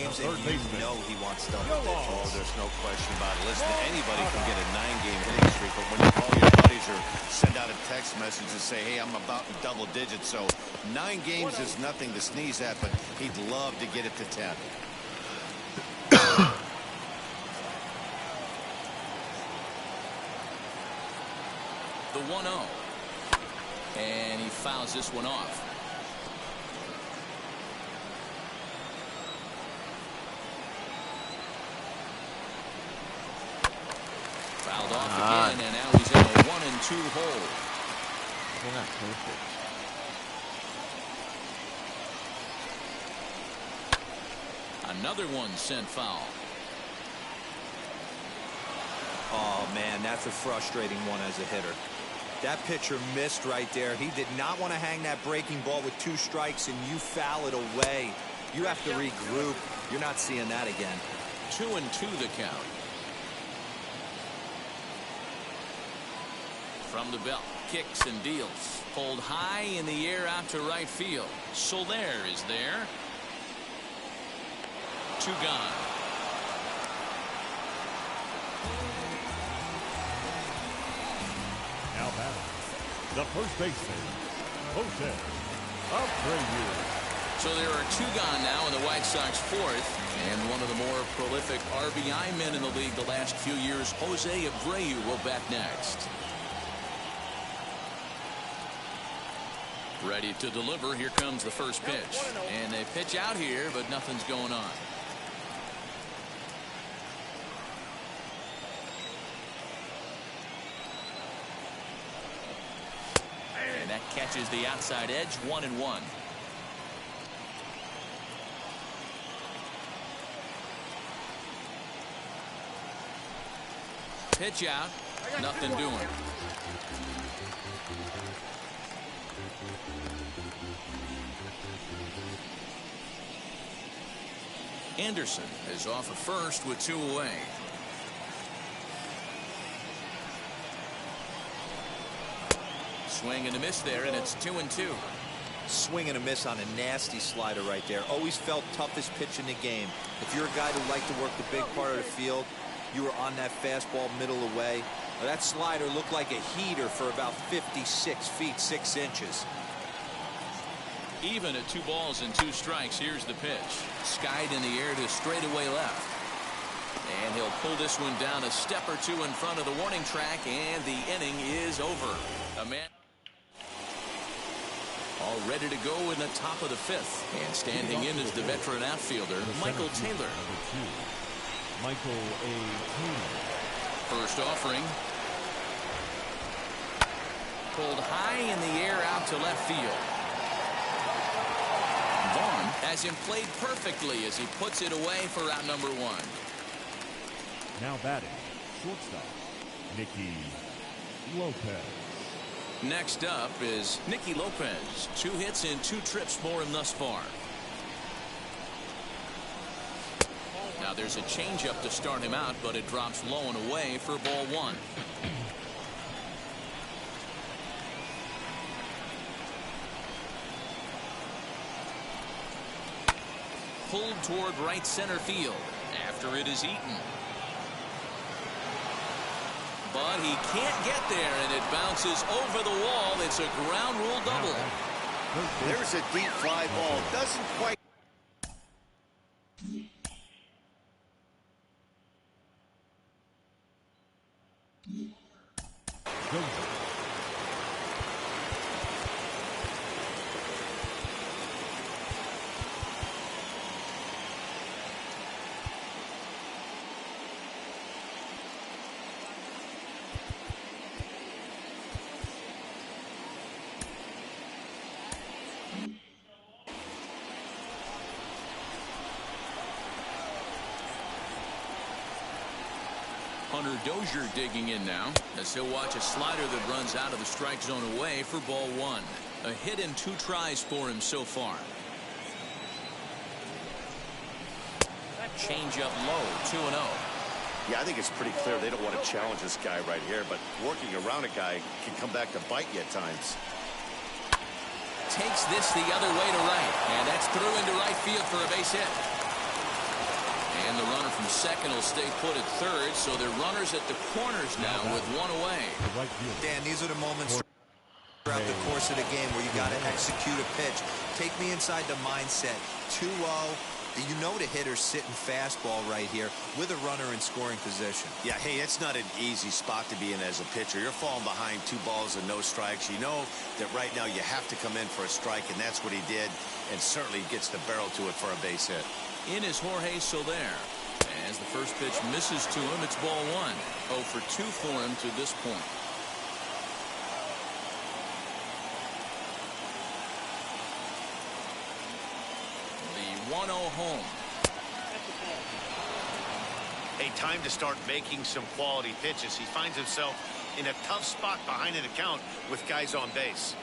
games, and you know he wants double digits. Oh, there's no question about it. Listen, anybody can get a 9-game hitting streak, but when you call your buddies or send out a text message and say, hey, I'm about in double digits, so 9 games is nothing to sneeze at, but he'd love to get it to 10. The 1-0. And he fouls this one off. Fouled off again, and now he's in a 1-2 hole. They're not perfect. Another one sent foul. Oh, man, that's a frustrating one as a hitter. That pitcher missed right there. He did not want to hang that breaking ball with 2 strikes, and you foul it away. You have to regroup. You're not seeing that again. 2-2 the count. From the belt, kicks and deals. Pulled high in the air out to right field. Soler is there. 2 gone. Now batting, the first baseman, Jose Abreu. So there are 2 gone now in the White Sox 4th, and one of the more prolific RBI men in the league the last few years, Jose Abreu, will bat next. Ready to deliver. Here comes the first pitch, and they pitch out here, but nothing's going on. And that catches the outside edge. 1-1. Pitch out. Nothing doing. Anderson is off at first with 2 away. Swing and a miss there, and it's 2-2. Swing and a miss on a nasty slider right there. Always felt toughest pitch in the game. If you're a guy who liked to work the big part of the field, you were on that fastball middle away. Now, that slider looked like a heater for about 56 feet 6 inches. Even at 2 balls and 2 strikes, here's the pitch. Skied in the air to straightaway left. And he'll pull this one down a step or 2 in front of the warning track, and the inning is over. A man all ready to go in the top of the 5th. And standing in is the veteran outfielder, Michael Taylor. Number 2, Michael A. Taylor. First offering. Pulled high in the air out to left field. Vaughn has him played perfectly as he puts it away for out number 1. Now batting, shortstop, Nicky Lopez. Next up is Nicky Lopez. 2 hits and 2 trips for him thus far. Now there's a changeup to start him out, but it drops low and away for ball 1. Pulled toward right center field after it is eaten. But he can't get there, and it bounces over the wall. It's a ground rule double. There's a deep fly ball. Doesn't quite. Hunter Dozier digging in now as he'll watch a slider that runs out of the strike zone away for ball 1. A hit in 2 tries for him so far. Change up low, 2-0. Yeah, I think it's pretty clear they don't want to challenge this guy right here, but working around a guy can come back to bite you at times. Takes this the other way to right, and that's through into right field for a base hit. And the runner from second will stay put at third, so they're runners at the corners now with one away. Dan, these are the moments throughout the course of the game where you got to execute a pitch. Take me inside the mindset. 2-0. You know the hitter's sitting fastball right here with a runner in scoring position. Yeah, hey, it's not an easy spot to be in as a pitcher. You're falling behind 2 balls and no strikes. You know that right now you have to come in for a strike, and that's what he did, and certainly gets the barrel to it for a base hit. In is Jorge Soler. As the first pitch misses to him, it's ball 1. 0 for 2 for him to this point. The 1-0 home. Hey, time to start making some quality pitches. He finds himself in a tough spot behind an account with guys on base.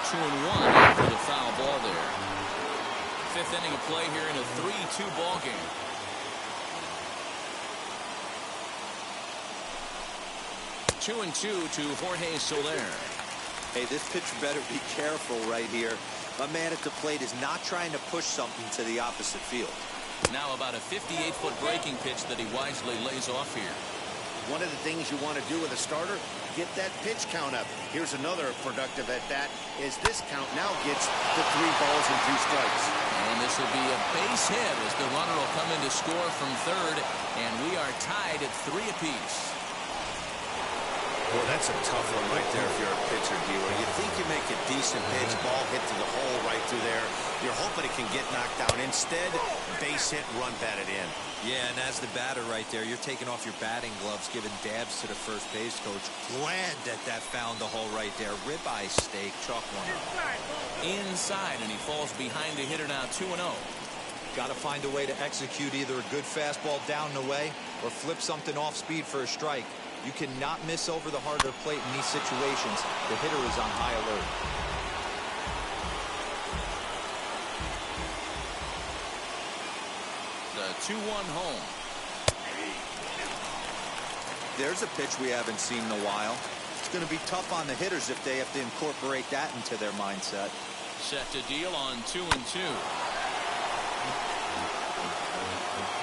2-1 for the foul ball there. 5th inning of play here in a 3-2 ball game. Two and two to Jorge Soler. Hey, this pitcher better be careful right here. My man at the plate is not trying to push something to the opposite field. Now about a 58-foot breaking pitch that he wisely lays off here. One of the things you want to do with a starter, get that pitch count up. Here's another productive at bat, is this count now gets the 3 balls and 2 strikes. And this will be a base hit as the runner will come in to score from third, and we are tied at 3 apiece. Well, that's a tough one right there if you're a pitcher, dealer. You think you make a decent pitch, ball hit to the hole right through there. You're hoping it can get knocked down. Instead, base hit, run batted in. Yeah, and as the batter right there, you're taking off your batting gloves, giving dabs to the first base coach. Glad that found the hole right there. Ribeye steak, chalk one up. Inside, and he falls behind the hitter now 2-0. Got to find a way to execute either a good fastball down the way or flip something off speed for a strike. You cannot miss over the harder plate in these situations. The hitter is on high alert. The 2-1 home. There's a pitch we haven't seen in a while. It's going to be tough on the hitters if they have to incorporate that into their mindset. Set to deal on 2-2.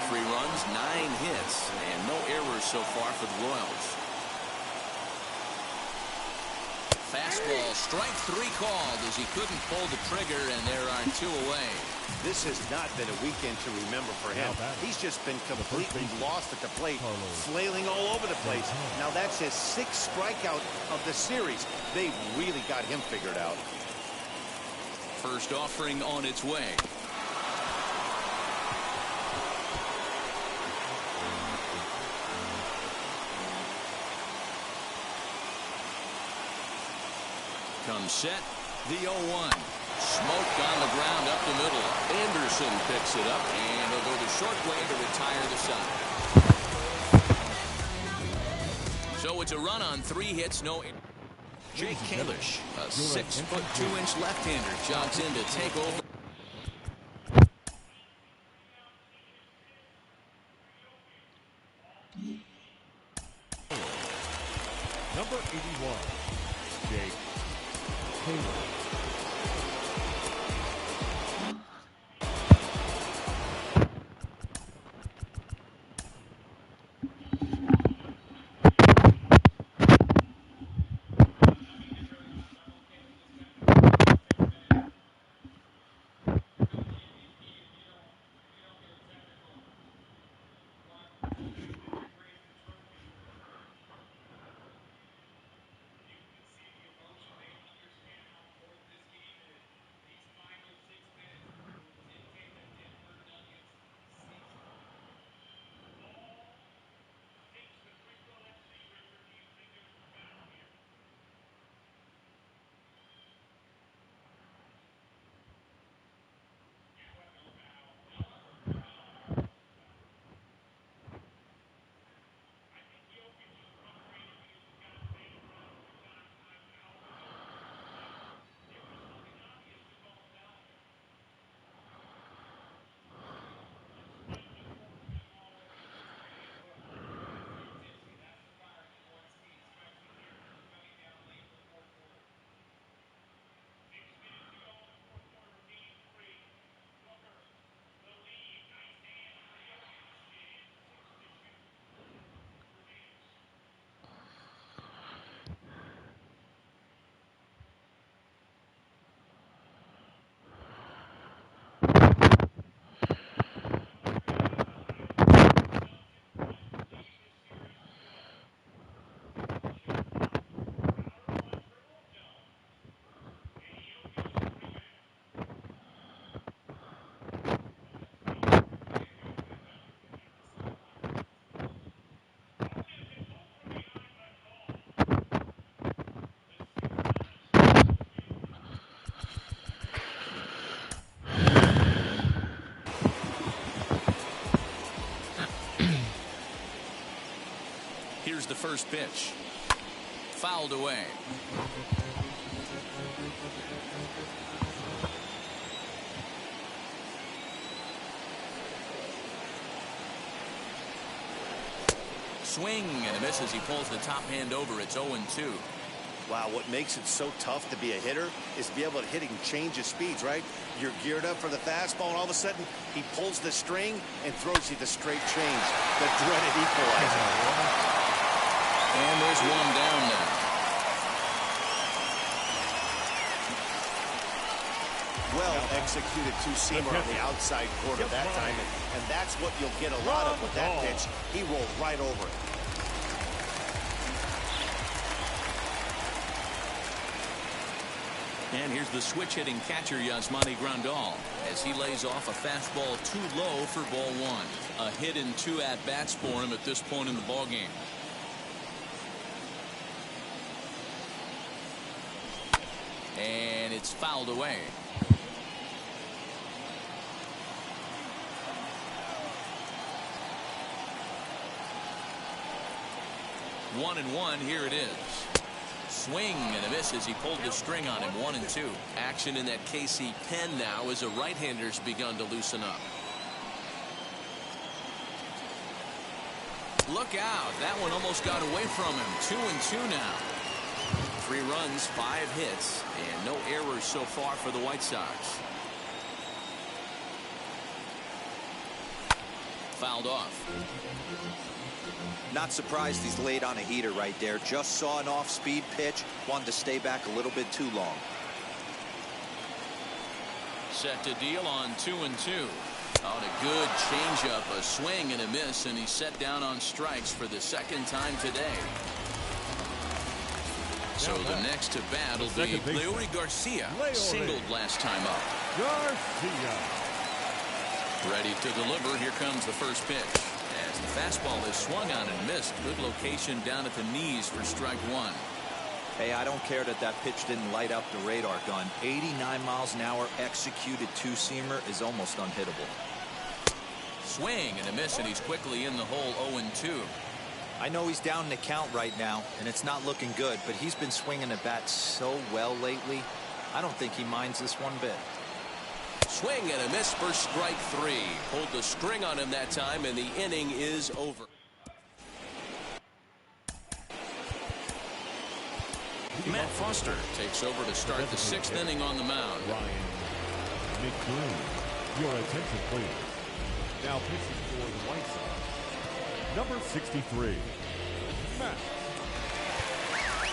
3 runs, 9 hits, and no errors so far for the Royals. Fastball, strike 3 called as he couldn't pull the trigger, and there are 2 away. This has not been a weekend to remember for him. He's just been completely lost at the plate, flailing all over the place. Now that's his 6th strikeout of the series. They've really got him figured out. First offering on its way. Comes set, the 0-1. Smoke on the ground up the middle. Anderson picks it up, and he'll go the short way to retire the side. So it's a run on 3 hits, no. Jake Kalish, a 6-foot 2-inch left-hander, jogs in to take over. Number 81, Jake Kalish. the first pitch. Fouled away. Swing and a miss as he pulls the top hand over. It's 0-2. Wow, what makes it so tough to be a hitter is to be able to hit and change his speeds, right? You're geared up for the fastball, and all of a sudden, he pulls the string and throws you the straight change, the dreaded equalizer. And there's one down now. Well executed two-seamer on the outside corner that time, and that's what you'll get a lot of with that pitch. He rolled right over it. And here's the switch-hitting catcher, Yasmani Grandal, as he lays off a fastball too low for ball one. A hit and 2 at-bats for him at this point in the ballgame. And it's fouled away. One and one, here it is. Swing and a miss as he pulled the string on him. 1-2. Action in that KC pen now as a right-hander's begun to loosen up. Look out. That one almost got away from him. 2-2 now. 3 runs, 5 hits, and no errors so far for the White Sox. Fouled off. Not surprised he's laid on a heater right there. Just saw an off-speed pitch. Wanted to stay back a little bit too long. Set to deal on 2-2. On a good changeup, a swing and a miss, and he's set down on strikes for the second time today. So the next to bat will be Leury Garcia. Singled last time up. Garcia. Ready to deliver. Here comes the first pitch. As the fastball is swung on and missed. Good location down at the knees for strike one. Hey, I don't care that pitch didn't light up the radar gun. 89 miles an hour executed two-seamer is almost unhittable. Swing and a miss, and he's quickly in the hole. 0-2. I know he's down in the count right now, and it's not looking good, but he's been swinging the bat so well lately. I don't think he minds this one bit. Swing and a miss for strike 3. Pulled the string on him that time, and the inning is over. Matt Foster takes over to start the 6th inning on the mound. Ryan McBroom. Your attention, please. Now pitching for the White Sox, number 63, Matt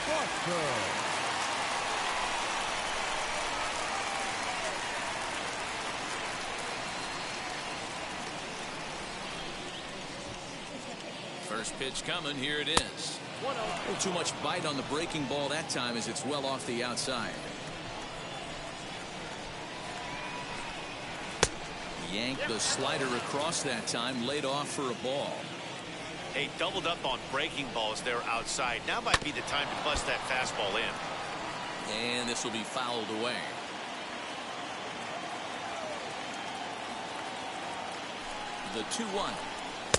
Foster. First pitch coming. Here it is. A little too much bite on the breaking ball that time as it's well off the outside. Yanked the slider across that time, laid off for a ball. Hey, doubled up on breaking balls there outside. Now might be the time to bust that fastball in. And this will be fouled away. The 2-1.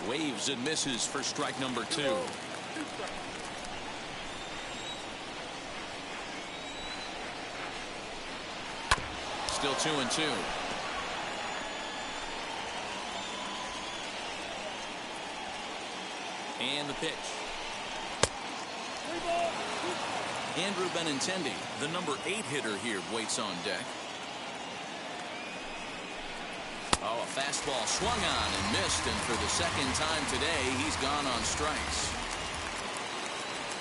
Waves and misses for strike number 2. Still 2-2. And the pitch. Andrew Benintendi, the number 8 hitter here, waits on deck. Oh, a fastball swung on and missed, and for the second time today, he's gone on strikes.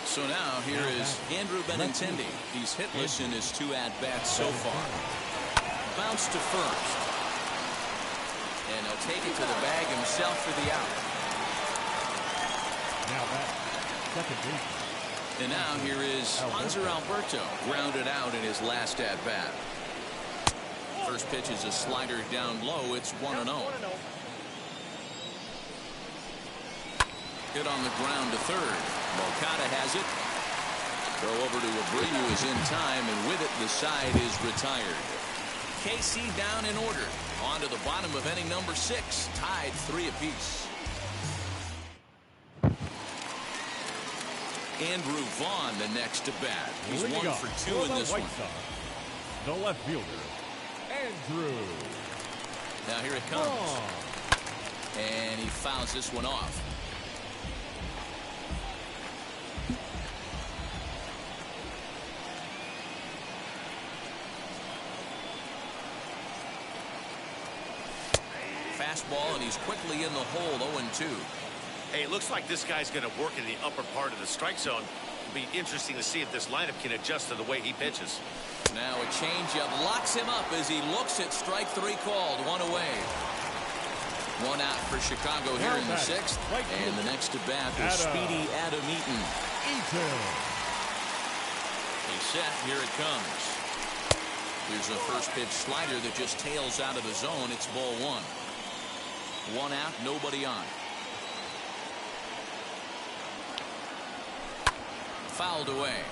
So now here is Andrew Benintendi. He's hitless in his 2 at-bats so far. Bounce to first. And he'll take it to the bag himself for the out. Now back, second base. And now here is Hanser Alberto, grounded out in his last at-bat. First pitch is a slider down low. It's 1-0. Hit on the ground to third. Moncada has it. Throw over to Abreu is in time, and with it, the side is retired. KC down in order. On to the bottom of inning number 6. Tied 3 apiece. Andrew Vaughn the next to bat. He's Leading 1 up for 2 for in the this White one. Sox, the left fielder, Andrew Now here it comes. And he fouls this one off. Fastball, and he's quickly in the hole, 0-2. Hey, it looks like this guy's going to work in the upper part of the strike zone. It'll be interesting to see if this lineup can adjust to the way he pitches. Now a changeup locks him up as he looks at strike 3 called. 1 away. 1 out for Chicago here in the 6th. And the next to bat is speedy Adam Eaton. He's set. Here it comes. Here's a first pitch slider that just tails out of the zone. It's ball 1. 1 out, nobody on. Fouled away.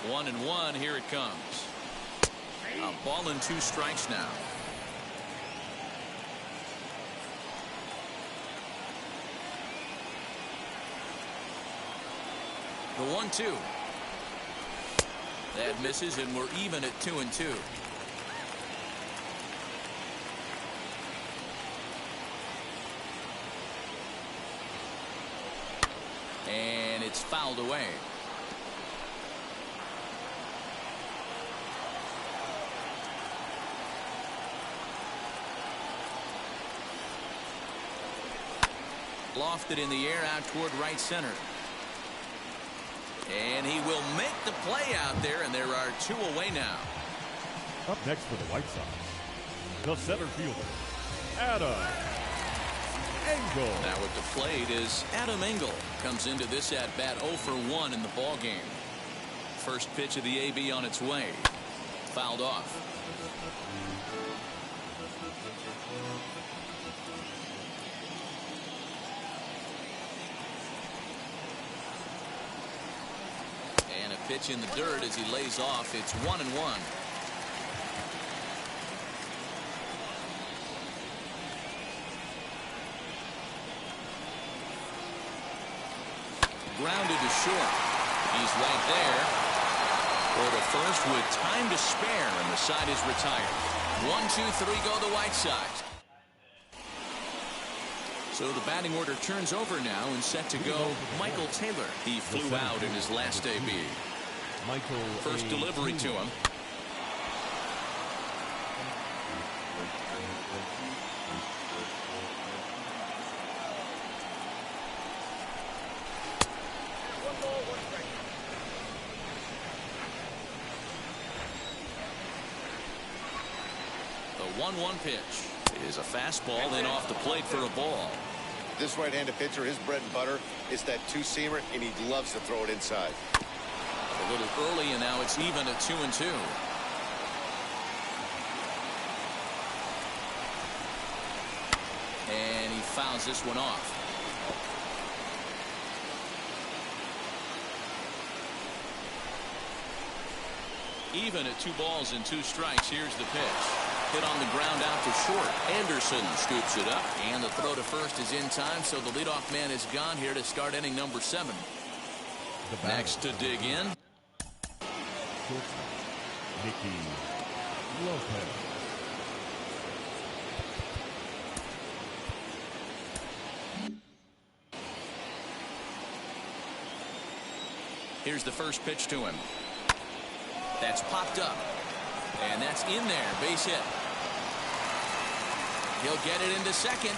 One and 1. Here it comes. A ball and 2 strikes now. The 1-2. That misses, and we're even at 2-2. And it's fouled away. Lofted in the air out toward right center. And he will make the play out there, and there are 2 away now. Up next for the White Sox, the center fielder, Adam Engel. Now at the plate is Adam Engel. Comes into this at-bat 0 for 1 in the ball game. First pitch of the AB on its way. Fouled off. And a pitch in the dirt as he lays off. It's 1-1. Grounded to short. He's right there. Or to first with time to spare, and the side is retired. 1, 2, 3 go the White Sox. So the batting order turns over now, and set to go Michael Taylor. He flew out in his last AB. First delivery to him. The 1-1 pitch is a fastball, then off the plate for a ball. This right-handed pitcher, his bread and butter is that two-seamer, and he loves to throw it inside. A little early, and now it's even at 2-2. And he fouls this one off. Even at 2 balls and 2 strikes. Here's the pitch. Hit on the ground out to short. Anderson scoops it up, and the throw to first is in time, so the leadoff man is gone here to start inning number 7. Next to dig in, Nicky Lopez. here's the first pitch to him. That's popped up. And that's in there. Base hit. He'll get it into second.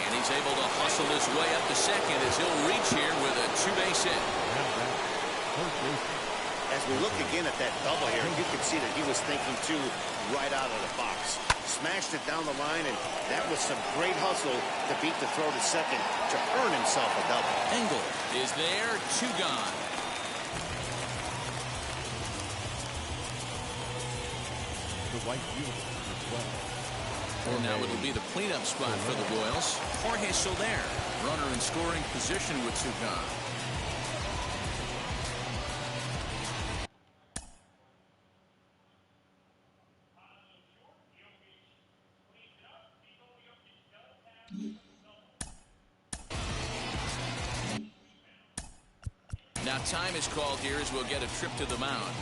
And he's able to hustle his way up to second as he'll reach here with a 2-base hit. As we look again at that double here, you can see that he was thinking too right out of the box. Smashed it down the line, and that was some great hustle to beat the throw to second to earn himself a double. Engel is there, 2 gone. The right fielder for 12. And now it'll be the cleanup spot for the Royals. Jorge Soler, runner in scoring position with 2 gone. Now time is called here as we'll get a trip to the mound.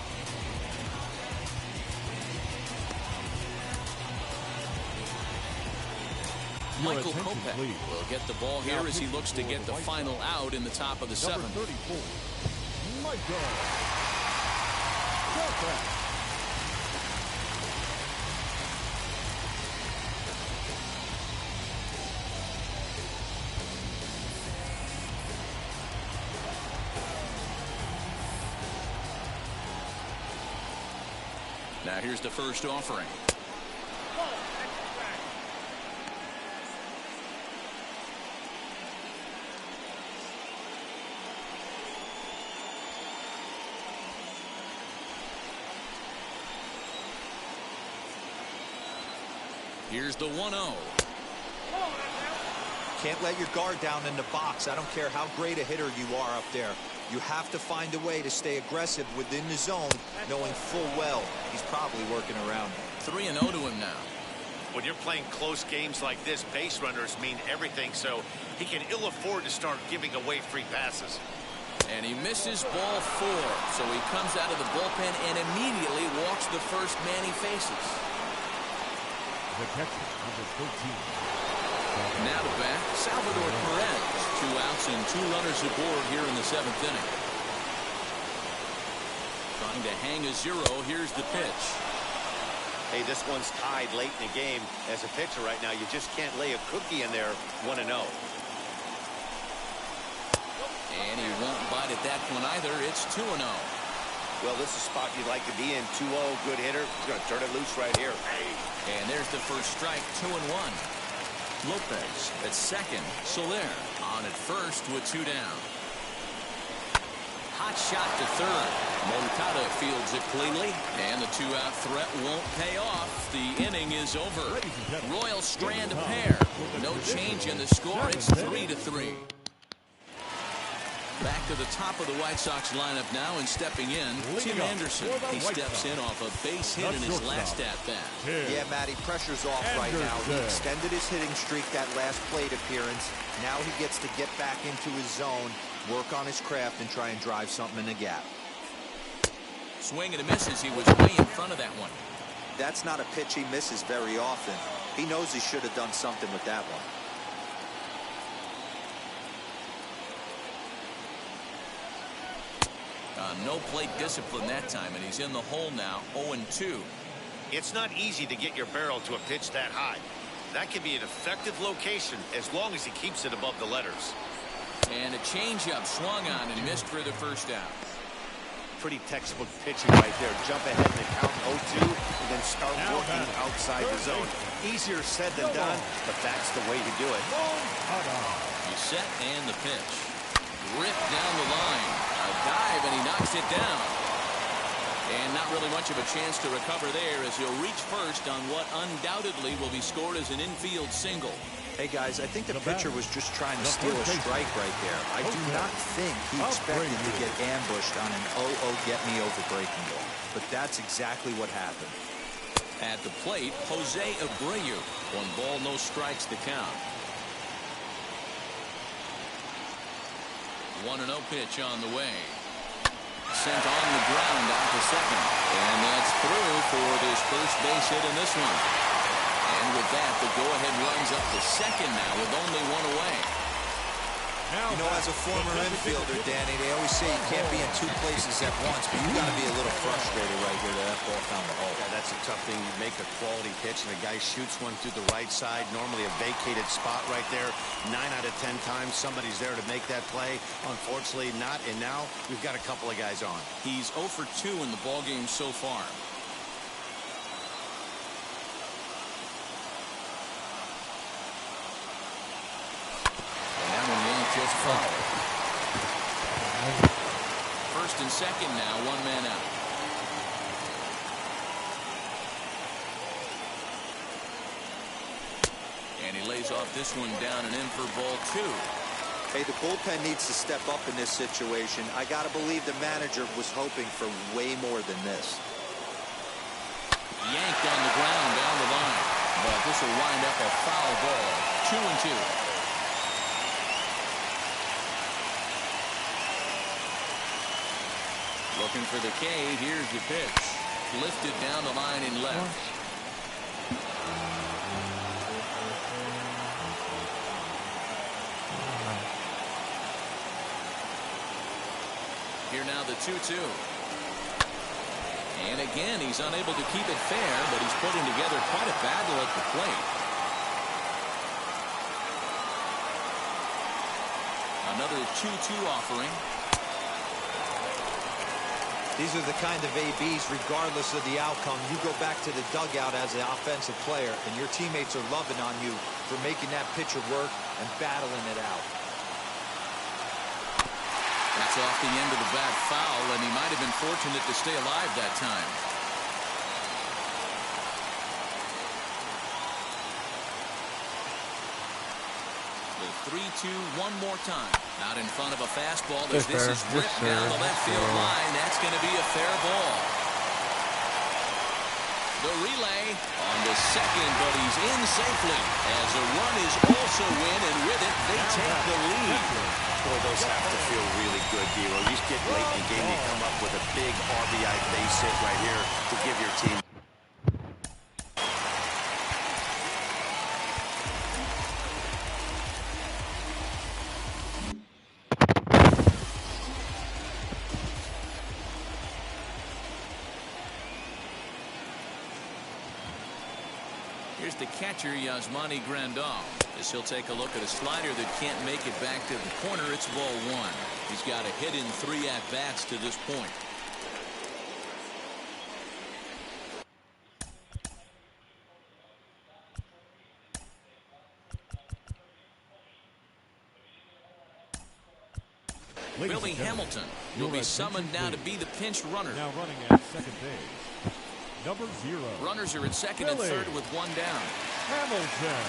Michael Kopech will get the ball here as he looks to get the final out in the top of the seventh. 34, Michael Kopech. Now here's the first offering. Here's the 1-0. Can't let your guard down in the box. I don't care how great a hitter you are up there. You have to find a way to stay aggressive within the zone, knowing full well he's probably working around. 3-0 to him now. When you're playing close games like this, base runners mean everything, so he can ill afford to start giving away free passes. And he misses ball 4, so he comes out of the bullpen and immediately walks the first man he faces. The catcher, number 13. Now to bat, Salvador Perez. 2 outs and 2 runners aboard here in the 7th inning. Trying to hang a 0. Here's the pitch. Hey, this one's tied late in the game. As a pitcher right now, you just can't lay a cookie in there. 1-0. And he won't bite at that one either. It's 2-0. Well, this is a spot you'd like to be in. 2-0, good hitter. He's going to turn it loose right here. And there's the first strike, 2-1. Lopez at second. Soler on at first with 2 down. Hot shot to third. Moncada fields it cleanly, and the 2-out threat won't pay off. The inning is over. Royals strand a pair. No change in the score. It's 3-3. Back to the top of the White Sox lineup now, and stepping in, Tim Anderson. He steps in off a base hit in his last at-bat. Yeah, Matty, pressure's off right now. He extended his hitting streak that last plate appearance. Now he gets to get back into his zone, work on his craft, and try and drive something in the gap. Swing and a misses. He was way in front of that one. That's not a pitch he misses very often. He knows he should have done something with that one. No plate discipline that time, and he's in the hole now, 0-2. It's not easy to get your barrel to a pitch that high. That can be an effective location as long as he keeps it above the letters. And a changeup swung on and missed for the first out. Pretty textbook pitching right there. Jump ahead in the count 0-2 and then start working outside the zone. Easier said than done, but that's the way to do it. He's set and the pitch. Ripped down the line. A dive and he knocks it down. And not really much of a chance to recover there as he'll reach first on what undoubtedly will be scored as an infield single. Hey guys, I think the pitcher was just trying to steal a strike right there. I do not think he expected to get ambushed on an 0-0 get me over breaking ball. But that's exactly what happened. At the plate, Jose Abreu. 1 ball, no strikes to count. 1-0 pitch on the way. Sent on the ground out to second. And that's through for this first base hit in this one. And with that, the go-ahead runs up to second now with only 1 away. You know, as a former infielder, Danny, they always say you can't be in 2 places at once, but you got to be a little frustrated right here that ball found the hole. Yeah, that's a tough thing. You make a quality pitch, and the guy shoots one through the right side, normally a vacated spot right there. 9 out of 10 times, somebody's there to make that play. Unfortunately, not, and now we've got a couple of guys on. He's 0 for 2 in the ballgame so far. Just foul. First and second now, 1 man out. And he lays off this one down and in for ball 2. Hey, the bullpen needs to step up in this situation. I got to believe the manager was hoping for way more than this. Yanked on the ground down the line. But this will wind up a foul ball. 2-2. Looking for the K. Here's the pitch. Lifted down the line and left. Here now the 2-2. And again, he's unable to keep it fair, but he's putting together quite a battle at the plate. Another 2-2 offering. These are the kind of ABs, regardless of the outcome. You go back to the dugout as an offensive player, and your teammates are loving on you for making that pitcher work and battling it out. That's off the end of the bat foul, and he might have been fortunate to stay alive that time. The 3-2 one more time. Out in front of a fastball as this is ripped down the left field line. That's going to be a fair ball. The relay on the second, but he's in safely as a run is also in, and with it, they take the lead. Boy, those have to feel really good, D'Lo. You get late in the game, you come up with a big RBI base hit right here to give your team. Here's the catcher, Yasmani Grandal, as he'll take a look at a slider that can't make it back to the corner. It's ball one. He's got a hit in 3 at-bats to this point. Billy Hamilton will be summoned now to be the pinch runner. Now running at second base. Number 0. Runners are at second and third with one down. Hamilton.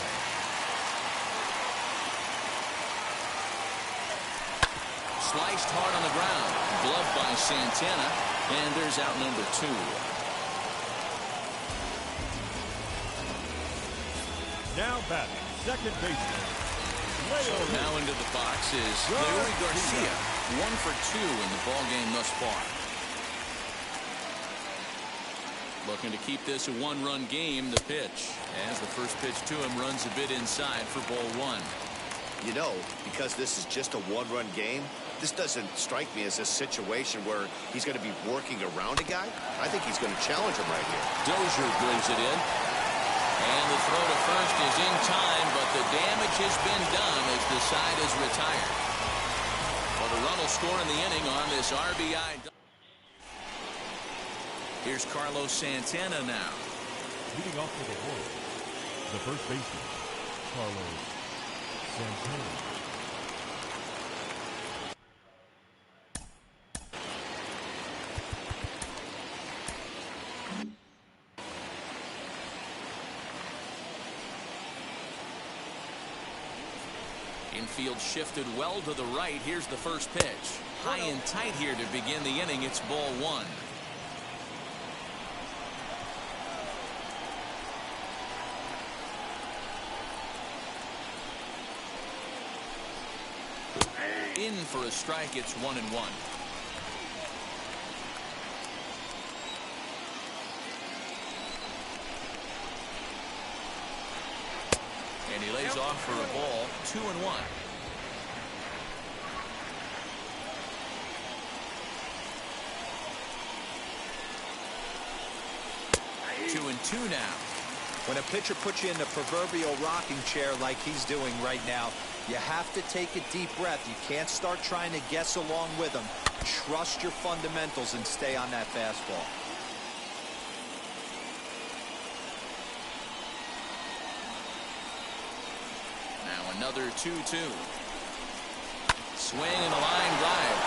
Sliced hard on the ground. Gloved by Santana. And there's out number 2. Now batting, second baseman. So now into the box is Leury Garcia. 1 for 2 in the ballgame thus far. Looking to keep this a one-run game. The pitch, as the first pitch to him runs a bit inside for ball 1. You know, because this is just a one-run game, this doesn't strike me as a situation where he's going to be working around a guy. I think he's going to challenge him right here. Dozier brings it in. And the throw to first is in time, but the damage has been done as the side is retired. Well, the run will score in the inning on this RBI. Here's Carlos Santana now. Leading off for the Royals, the first baseman, Carlos Santana. Infield shifted well to the right. Here's the first pitch. High and tight here to begin the inning. It's ball 1. In for a strike. It's 1-1. And he lays off for a ball. 2-1. Two and two now. When a pitcher puts you in the proverbial rocking chair like he's doing right now, you have to take a deep breath. You can't start trying to guess along with him. Trust your fundamentals and stay on that fastball. Now another 2-2. Swing and a line drive.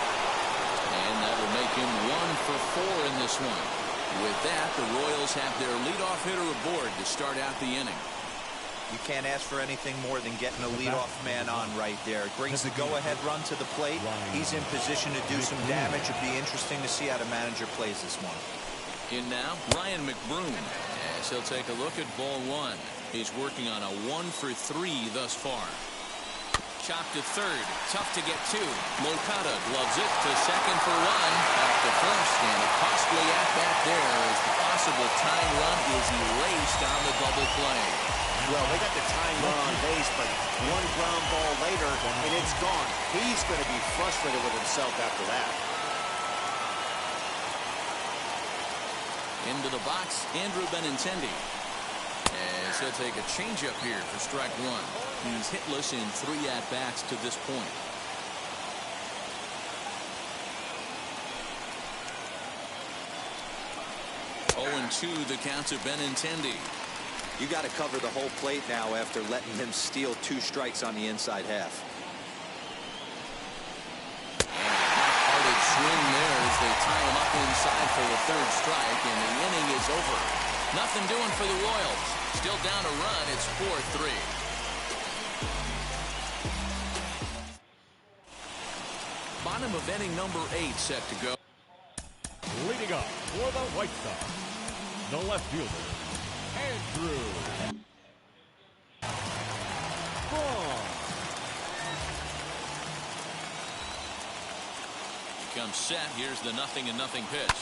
And that will make him 1 for 4 in this one. With that, the Royals have their leadoff hitter aboard to start out the inning. You can't ask for anything more than getting a leadoff man on right there. It brings the go-ahead run to the plate. He's in position to do some damage. It'd be interesting to see how the manager plays this one. In now, Ryan McBroom, as he'll take a look at ball 1. He's working on a 1 for 3 thus far. chopped to third. Tough to get to. Moncada gloves it to second for one. Back to first, and a costly at-bat there as the possible tying run is erased on the double play. Well, they got the tying run on base, but one ground ball later, and it's gone. He's going to be frustrated with himself after that. Into the box, Andrew Benintendi. As he'll take a changeup here for strike one. He's hitless in 3 at-bats to this point. 0-2 the count to Benintendi. You got to cover the whole plate now after letting him steal 2 strikes on the inside half. Half-hearted swing there as they tie him up inside for the 3rd strike, and the inning is over. Nothing doing for the Royals. Still down a run. It's 4-3. Bottom of inning number 8 set to go. Leading up for the White Sox, the left fielder, Andrew Vaughn. Comes set. Here's the 0-0 pitch.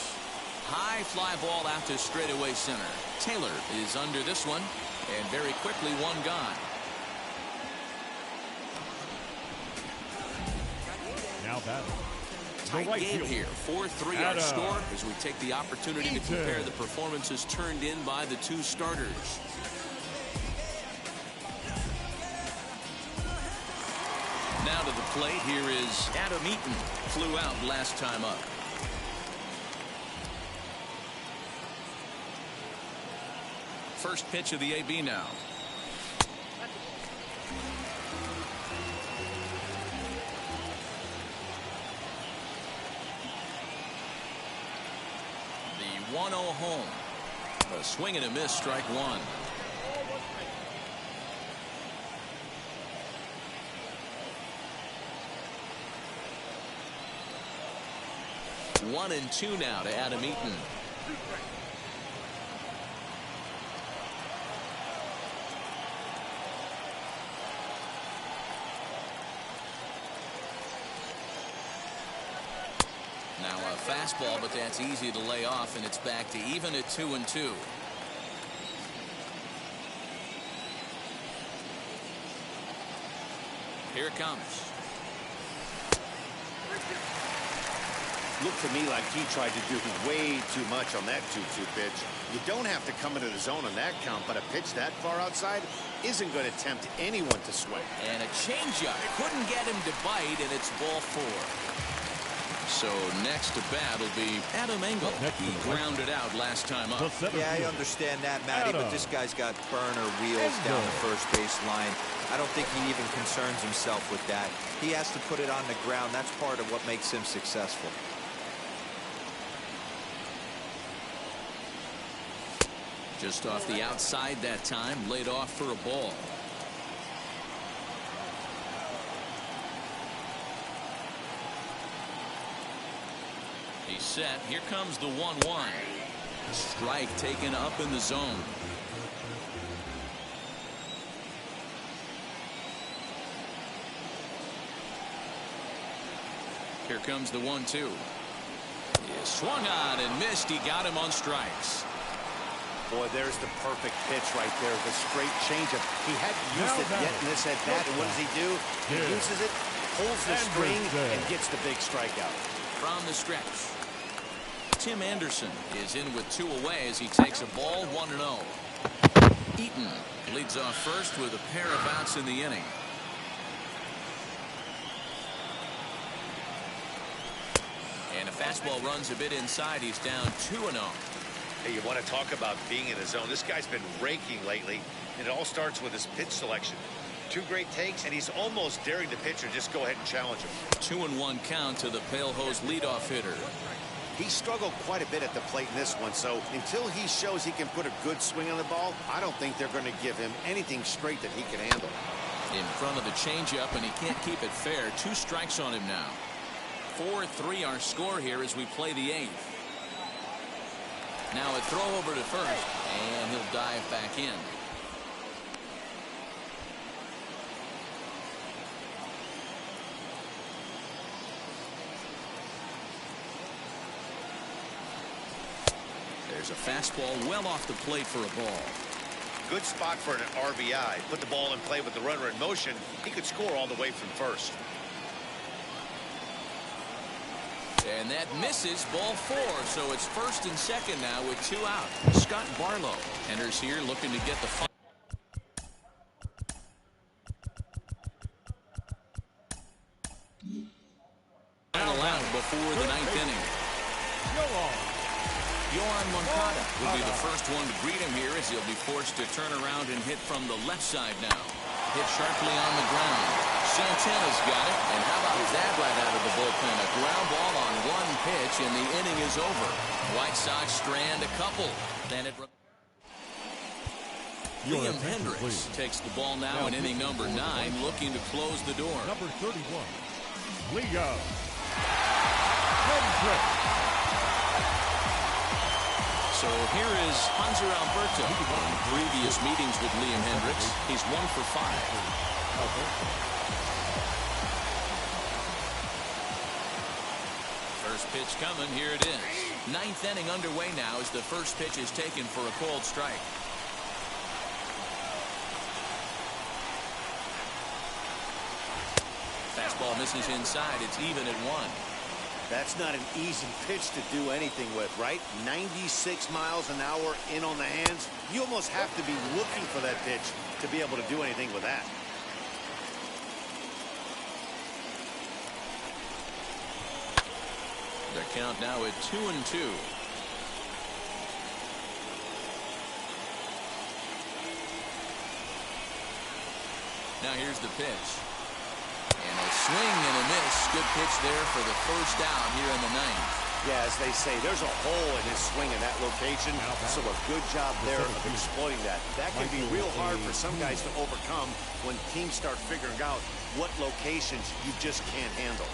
High fly ball out to straightaway center. Taylor is under this one, and very quickly one gone. Now batting. Tight right game fielder. here. 4-3 our score as we take the opportunity to compare the performances turned in by the 2 starters. Now to the plate. Here is Adam Eaton. Flew out last time up. First pitch of the AB now. The 1-0 home. A swing and a miss, strike one. One and 2 now to Adam Eaton. Now a fastball, but that's easy to lay off, and it's back to even at 2-2. Here it comes. Looked to me like he tried to do way too much on that 2-2 pitch. You don't have to come into the zone on that count, but a pitch that far outside isn't going to tempt anyone to swing. And a changeup. Couldn't get him to bite, and it's ball 4. So next to bat will be Adam Engel. He grounded out last time up. Yeah, I understand that, Matty, but this guy's got burner wheels down the first base line. I don't think he even concerns himself with that. He has to put it on the ground. That's part of what makes him successful. Just off the outside that time, laid off for a ball. He's set. Here comes the 1-1. Strike taken up in the zone. Here comes the 1-2. He swung on and missed. He got him on strikes. Boy, there's the perfect pitch right there. The straight changeup. He hadn't used it yet in this at bat. And what does he do? He uses it, pulls the string, and gets the big strikeout. From the stretch, Tim Anderson is in with 2 away as he takes a ball 1-0. Eaton leads off first with a pair of outs in the inning. And a fastball runs a bit inside. He's down 2-0. Hey, you want to talk about being in the zone? This guy's been raking lately, and it all starts with his pitch selection. 2 great takes, and he's almost daring the pitcher just go ahead and challenge him. 2-1 count to the Pale Hose leadoff hitter. He struggled quite a bit at the plate in this one, so until he shows he can put a good swing on the ball, I don't think they're going to give him anything straight that he can handle. In front of the changeup, and he can't keep it fair. 2 strikes on him now. 4-3 our score here as we play the 8th. Now a throw over to first, and he'll dive back in. There's a fastball well off the plate for a ball. Good spot for an RBI. Put the ball in play with the runner in motion. He could score all the way from first. And that misses, ball 4. So it's first and second now with 2 out. Scott Barlow enters here looking to get the final out before the 9th inning. Yoan Moncada will be the first one to greet him here as he'll be forced to turn around and hit from the left side now. Hit sharply on the ground. Santana's got it, and how about that right out of the bullpen? A ground ball on 1 pitch, and the inning is over. White Sox strand a couple. Then it. Liam Hendricks takes the ball now in inning number 9, looking to close the door. Number 31, Liam Hendricks. So here is Hanser Alberto. In previous meetings with Liam Hendricks, he's 1 for 5. First pitch coming. Here it is. 9th inning underway now as the first pitch is taken for a called strike. Fastball misses inside. It's even at 1. That's not an easy pitch to do anything with, right? 96 miles an hour in on the hands. You almost have to be looking for that pitch to be able to do anything with that. The count now at 2-2. Now here's the pitch. And a swing and a miss. Good pitch there for the first out here in the 9th. Yeah, as they say, there's a hole in his swing in that location, so a good job there of exploiting that. That can be real hard for some guys to overcome when teams start figuring out what locations you just can't handle.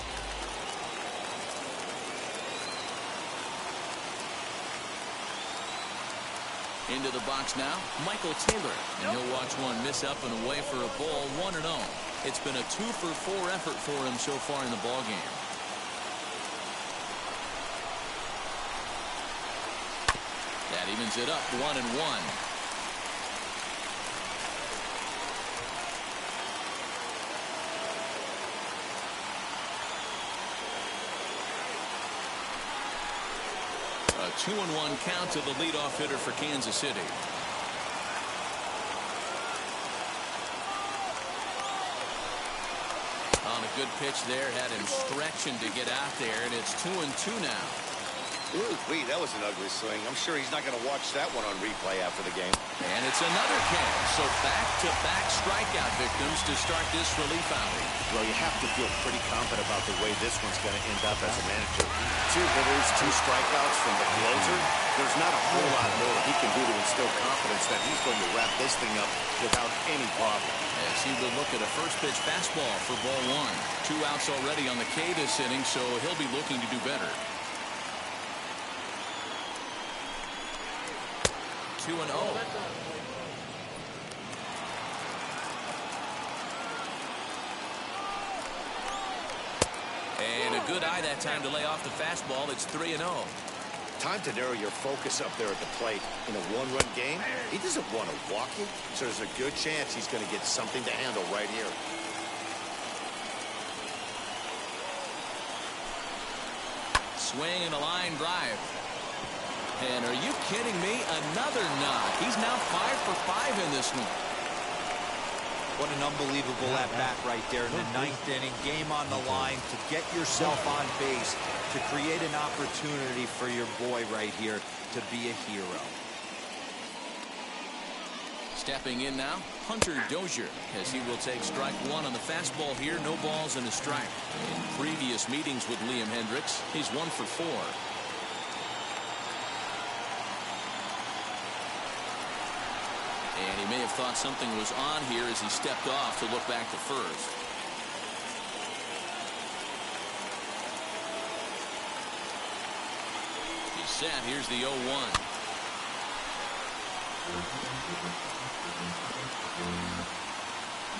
Into the box now, Michael Taylor. And he'll watch one miss up and away for a ball, 1-0. It's been a 2 for 4 effort for him so far in the ballgame. That evens it up, 1-1. A 2-1 count to the leadoff hitter for Kansas City. On a good pitch there, had him stretching to get out there, and it's 2-2 now. Ooh, that was an ugly swing. I'm sure he's not going to watch that one on replay after the game. And it's another can. So back-to-back strikeout victims to start this relief outing. Well, you have to feel pretty confident about the way this one's going to end up as a manager. 2 hitters, 2 strikeouts from the closer. There's not a whole lot more he can do to instill confidence that he's going to wrap this thing up without any problem. As he will look at a first pitch fastball for ball 1. 2 outs already on the K this inning, so he'll be looking to do better. 2-0. And a good eye that time to lay off the fastball. It's 3-0. Time to narrow your focus up there at the plate. In a 1-run game, he doesn't want to walk you, so there's a good chance he's going to get something to handle right here. Swing and a line drive. And are you kidding me? Another knock. He's now 5 for 5 in this one. What an unbelievable at-bat right there in the 9th inning. Game on the line to get yourself on base, to create an opportunity for your boy right here to be a hero. Stepping in now, Hunter Dozier, as he will take strike 1 on the fastball here. No balls and a strike. In previous meetings with Liam Hendricks, he's 1 for 4. And he may have thought something was on here as he stepped off to look back to first. He's set. Here's the 0-1.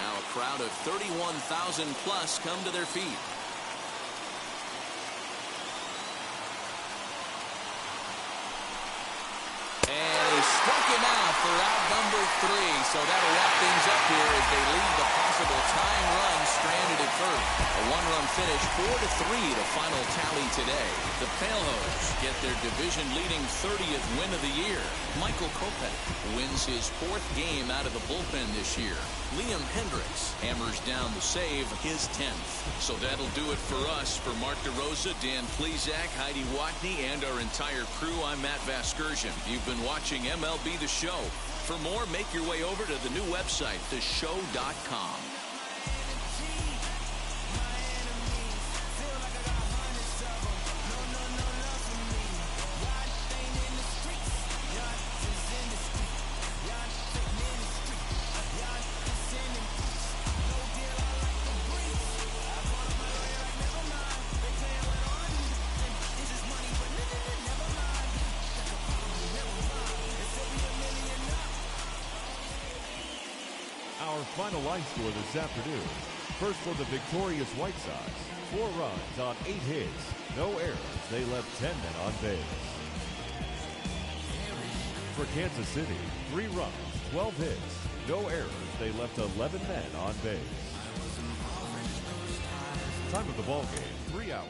Now a crowd of 31,000 plus come to their feet. three, so that'll wrap things up here as they leave the possible tying run stranded at first. A one-run finish, 4-3 the final tally today. The Palehose get their division-leading 30th win of the year. Michael Kopech wins his 4th game out of the bullpen this year. Liam Hendriks hammers down the save, his 10th. So that'll do it for us. For Mark DeRosa, Dan Plesac, Heidi Watney, and our entire crew, I'm Matt Vasgersian. You've been watching MLB The Show. For more, make your way over to the new website, theshow.com. Our final line score this afternoon. First for the victorious White Sox. 4 runs on 8 hits. No errors. They left 10 men on base. For Kansas City, 3 runs, 12 hits. No errors. They left 11 men on base. Time of the ball game, 3 hours,